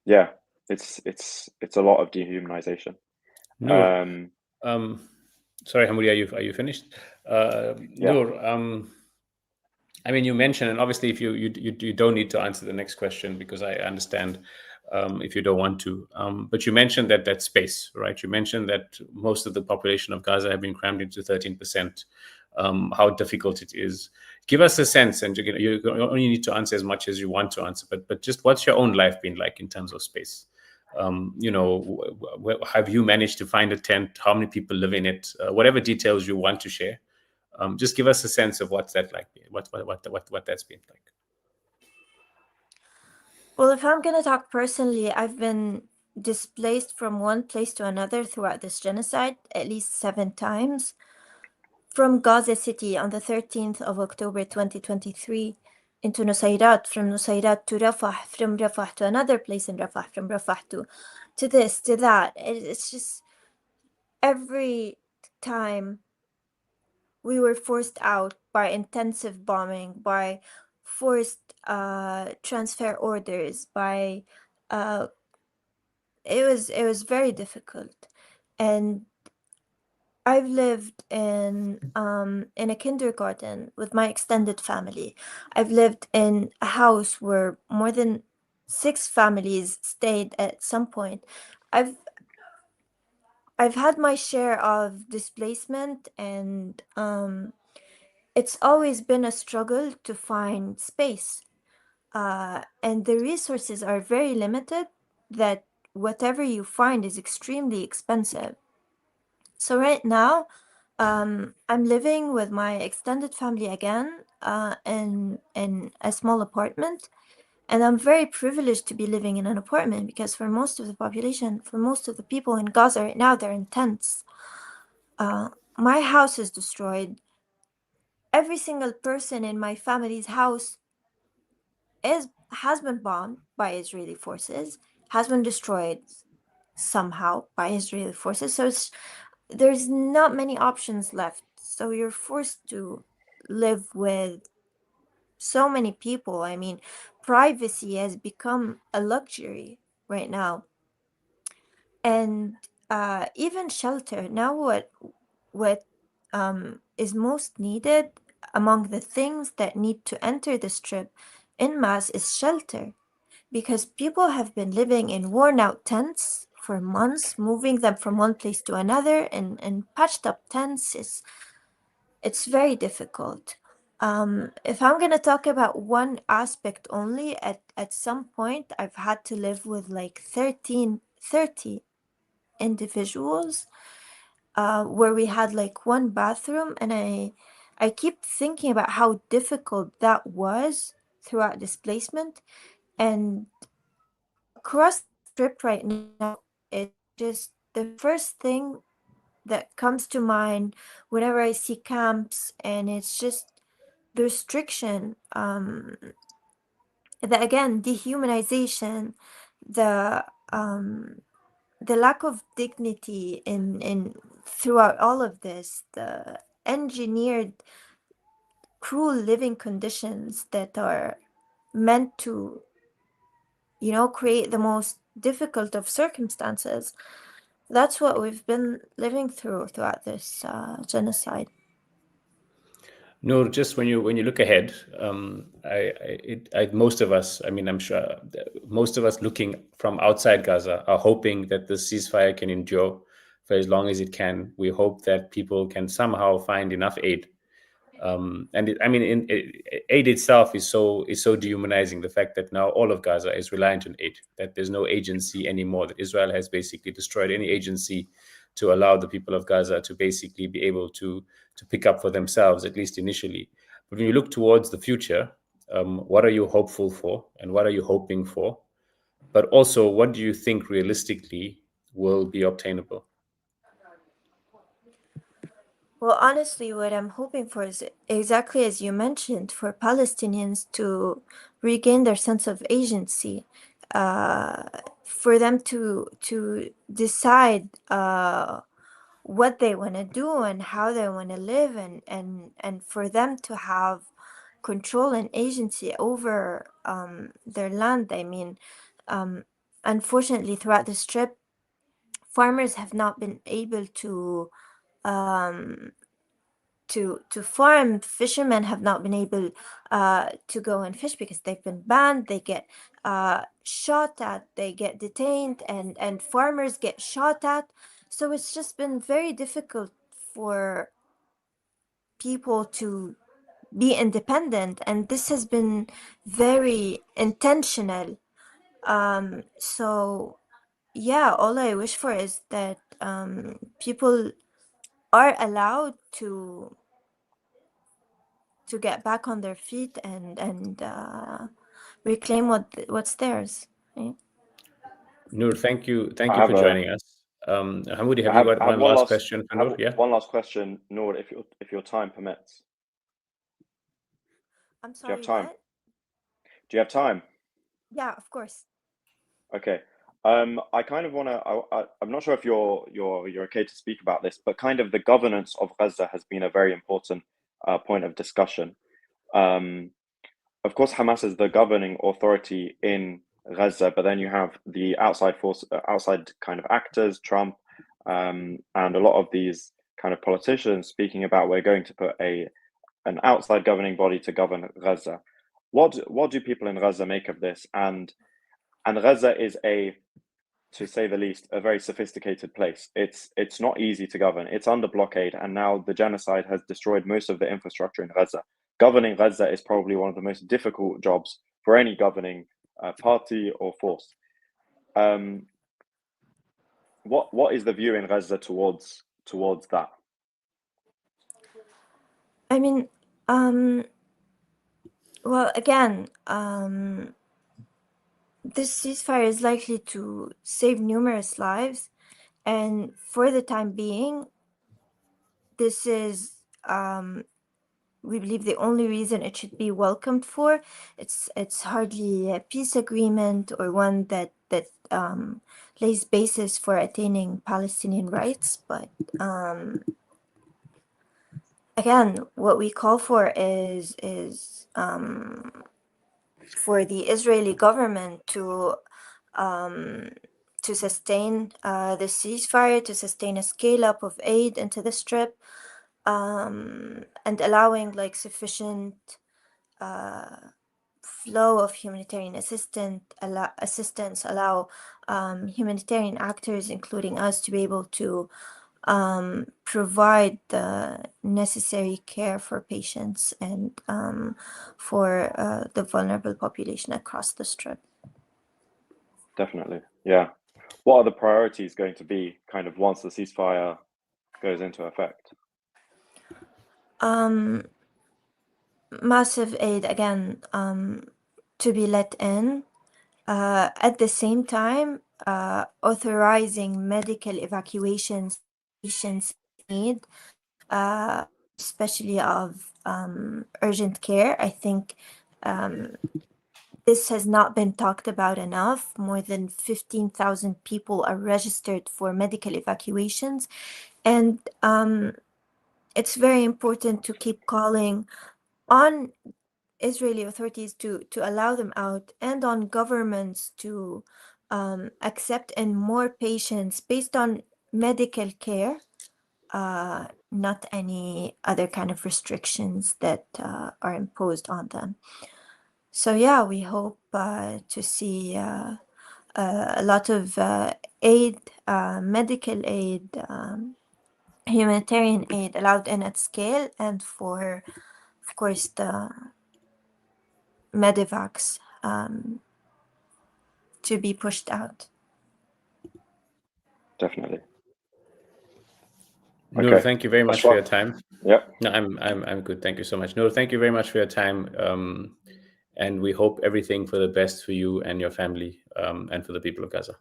Speaker 2: yeah, it's a lot of dehumanization.
Speaker 1: Noor,
Speaker 2: um
Speaker 1: sorry, Hamudi, are you finished?
Speaker 2: yeah.
Speaker 1: Noor, I mean, you mentioned, and obviously, if you don't need to answer the next question, because I understand if you don't want to. But you mentioned that space, right? You mentioned that most of the population of Gaza have been crammed into 13%. How difficult it is. Give us a sense, and you only need to answer as much as you want to answer. But just what's your own life been like in terms of space? You know, have you managed to find a tent? How many people live in it? Whatever details you want to share. Just give us a sense of what's that like, what that's been like.
Speaker 5: Well, if I'm gonna talk personally, I've been displaced from one place to another throughout this genocide at least 7 times. From Gaza City on the 13th of October 2023 into Nusayrat, from Nusayrat to Rafah, from Rafah to another place in Rafah, from Rafah to this, to that. It's just every time we were forced out by intensive bombing, by forced transfer orders, by it was very difficult. And I've lived in a kindergarten with my extended family. I've lived in a house where more than 6 families stayed at some point. I've had my share of displacement, and it's always been a struggle to find space. And the resources are very limited, that whatever you find is extremely expensive. So right now, I'm living with my extended family again, in a small apartment, and I'm very privileged to be living in an apartment, because for most of the population, for most of the people in Gaza right now, they're in tents. My house is destroyed. Every single person in my family's house has been bombed by Israeli forces, has been destroyed somehow by Israeli forces. So there's not many options left. So you're forced to live with so many people. I mean, privacy has become a luxury right now. And even shelter. Now what is most needed among the things that need to enter the strip en masse is shelter, because people have been living in worn out tents for months, moving them from one place to another, and patched up tents. It's very difficult. If I'm gonna talk about one aspect only, at some point I've had to live with like 30 individuals, where we had like one bathroom, and I keep thinking about how difficult that was throughout displacement. And across the strip right now, it's just the first thing that comes to mind whenever I see camps, and it's just the restriction, the again dehumanization, the the lack of dignity in throughout all of this, the engineered cruel living conditions that are meant to, you know, create the most difficult of circumstances. That's what we've been living throughout this genocide.
Speaker 1: No, just when you look ahead, most of us, I mean, I'm sure most of us looking from outside Gaza are hoping that the ceasefire can endure for as long as it can. We hope that people can somehow find enough aid. Aid itself is so dehumanizing. The fact that now all of Gaza is reliant on aid, that there's no agency anymore, that Israel has basically destroyed any agency to allow the people of Gaza to basically be able to pick up for themselves, at least initially. But when you look towards the future, what are you hopeful for, and what are you hoping for? But also, what do you think realistically will be obtainable?
Speaker 5: Well, honestly, what I'm hoping for is exactly as you mentioned, for Palestinians to regain their sense of agency, for them to decide what they want to do and how they want to live, and for them to have control and agency over their land. I mean, unfortunately, throughout the Strip, farmers have not been able to farm. Fishermen have not been able to go and fish because they've been banned. They get shot at, they get detained, and farmers get shot at. So it's just been very difficult for people to be independent, and this has been very intentional. So yeah, all I wish for is that people are allowed to get back on their feet and reclaim what's theirs, right?
Speaker 1: Noor, thank you
Speaker 2: I
Speaker 1: for
Speaker 2: have
Speaker 1: joining us. Hamoudi, have
Speaker 2: I
Speaker 1: you
Speaker 2: have
Speaker 1: got one last question for
Speaker 2: I have
Speaker 1: Noor? Yeah.
Speaker 2: one last question, Noor, if your time permits.
Speaker 5: I'm
Speaker 2: Do you have
Speaker 5: sorry,
Speaker 2: time?
Speaker 5: what?
Speaker 2: Do you have time?
Speaker 5: Yeah, of course.
Speaker 2: Okay. I kind of want to. I'm not sure if you're okay to speak about this, but kind of the governance of Gaza has been a very important point of discussion. Of course, Hamas is the governing authority in Gaza, but then you have the outside force, outside kind of actors, Trump, and a lot of these kind of politicians speaking about we're going to put an outside governing body to govern Gaza. What do people in Gaza make of this? And Gaza is to say the least, a very sophisticated place. It's not easy to govern. It's under blockade, and now the genocide has destroyed most of the infrastructure in Gaza. Governing Gaza is probably one of the most difficult jobs for any governing party or force. What is the view in Gaza towards that?
Speaker 5: I mean, well, again, this ceasefire is likely to save numerous lives, and for the time being, this is we believe the only reason it should be welcomed for. It's hardly a peace agreement or one that lays basis for attaining Palestinian rights, but again, what we call for is for the Israeli government to sustain the ceasefire, to sustain a scale up of aid into the Strip, and allowing like sufficient flow of humanitarian assistance, allow humanitarian actors, including us, to be able to provide the necessary care for patients and for the vulnerable population across the Strip.
Speaker 2: Definitely, yeah. What are the priorities going to be kind of once the ceasefire goes into effect?
Speaker 5: Massive aid again to be let in. At the same time, authorizing medical evacuations patients need, especially of urgent care. I think this has not been talked about enough. More than 15,000 people are registered for medical evacuations. And it's very important to keep calling on Israeli authorities to allow them out, and on governments to accept in more patients based on medical care, not any other kind of restrictions that are imposed on them. So yeah, we hope to see a lot of aid, medical aid, humanitarian aid allowed in at scale, and for, of course, the medevacs to be pushed out.
Speaker 2: Definitely.
Speaker 1: Noor,
Speaker 2: Okay.
Speaker 1: thank you very much
Speaker 2: That's
Speaker 1: for
Speaker 2: fine.
Speaker 1: your time.
Speaker 2: Yep.
Speaker 1: No, I'm good. Thank you so much. Noor, thank you very much for your time. And we hope everything for the best for you and your family, and for the people of Gaza.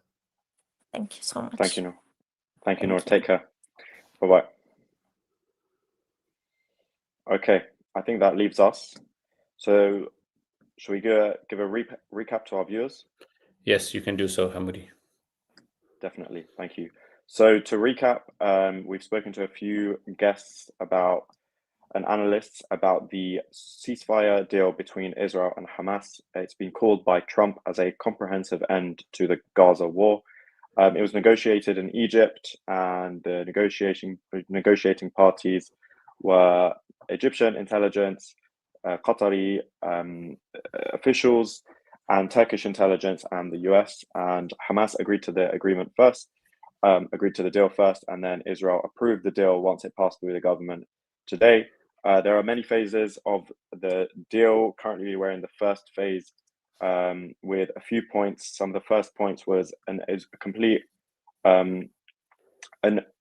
Speaker 5: Thank you so much.
Speaker 2: Thank you, Noor. Thank you,
Speaker 1: Thank
Speaker 2: Noor.
Speaker 1: you.
Speaker 2: Take care. Bye-bye. Okay, I think that leaves us. So should we give a recap to our viewers?
Speaker 1: Yes, you can do so, Hamoudi.
Speaker 2: Definitely. Thank you. So to recap, we've spoken to a few guests and analysts about the ceasefire deal between Israel and Hamas. It's been called by Trump as a comprehensive end to the Gaza war. It was negotiated in Egypt, and the negotiating parties were Egyptian intelligence, Qatari officials, and Turkish intelligence, and the US. And Hamas agreed to the agreement first, agreed to the deal first, and then Israel approved the deal once it passed through the government today. There are many phases of the deal. Currently, we're in the first phase, with a few points. Some of the first points was a complete an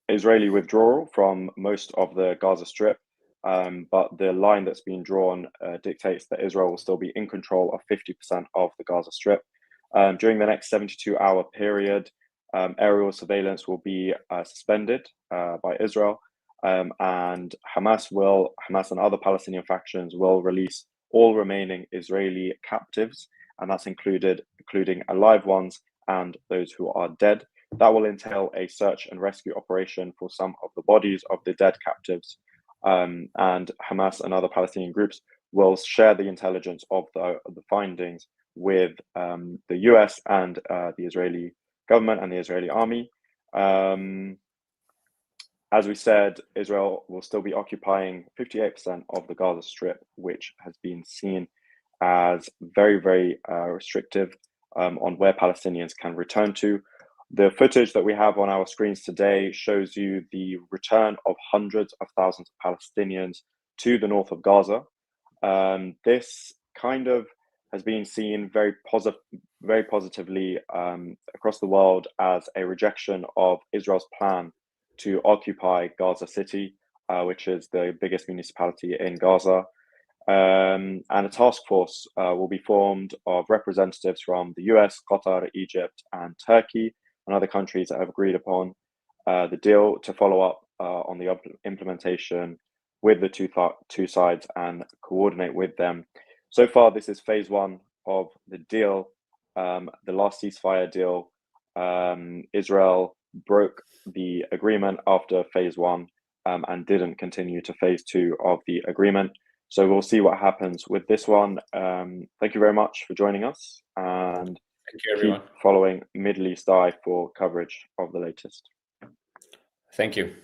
Speaker 2: Israeli withdrawal from most of the Gaza Strip, but the line that's been drawn dictates that Israel will still be in control of 50% of the Gaza Strip. During the next 72-hour period, aerial surveillance will be suspended by Israel, and Hamas and other Palestinian factions will release all remaining Israeli captives, and that's including alive ones and those who are dead. That will entail a search and rescue operation for some of the bodies of the dead captives, and Hamas and other Palestinian groups will share the intelligence of the findings with the US and the Israeli government and the Israeli army. As we said, Israel will still be occupying 58% of the Gaza Strip, which has been seen as very, very restrictive on where Palestinians can return to. The footage that we have on our screens today shows you the return of hundreds of thousands of Palestinians to the north of Gaza. This kind of has been seen very positively across the world as a rejection of Israel's plan to occupy Gaza City, which is the biggest municipality in Gaza. And a task force will be formed of representatives from the US, Qatar, Egypt, and Turkey, and other countries that have agreed upon the deal to follow up on the implementation with the two sides and coordinate with them. So far, this is phase one of the deal, the last ceasefire deal. Israel broke the agreement after phase one and didn't continue to phase two of the agreement. So we'll see what happens with this one. Thank you very much for joining us, and
Speaker 1: Thank you, everyone.
Speaker 2: keep following Middle East Eye for coverage of the latest.
Speaker 1: Thank you.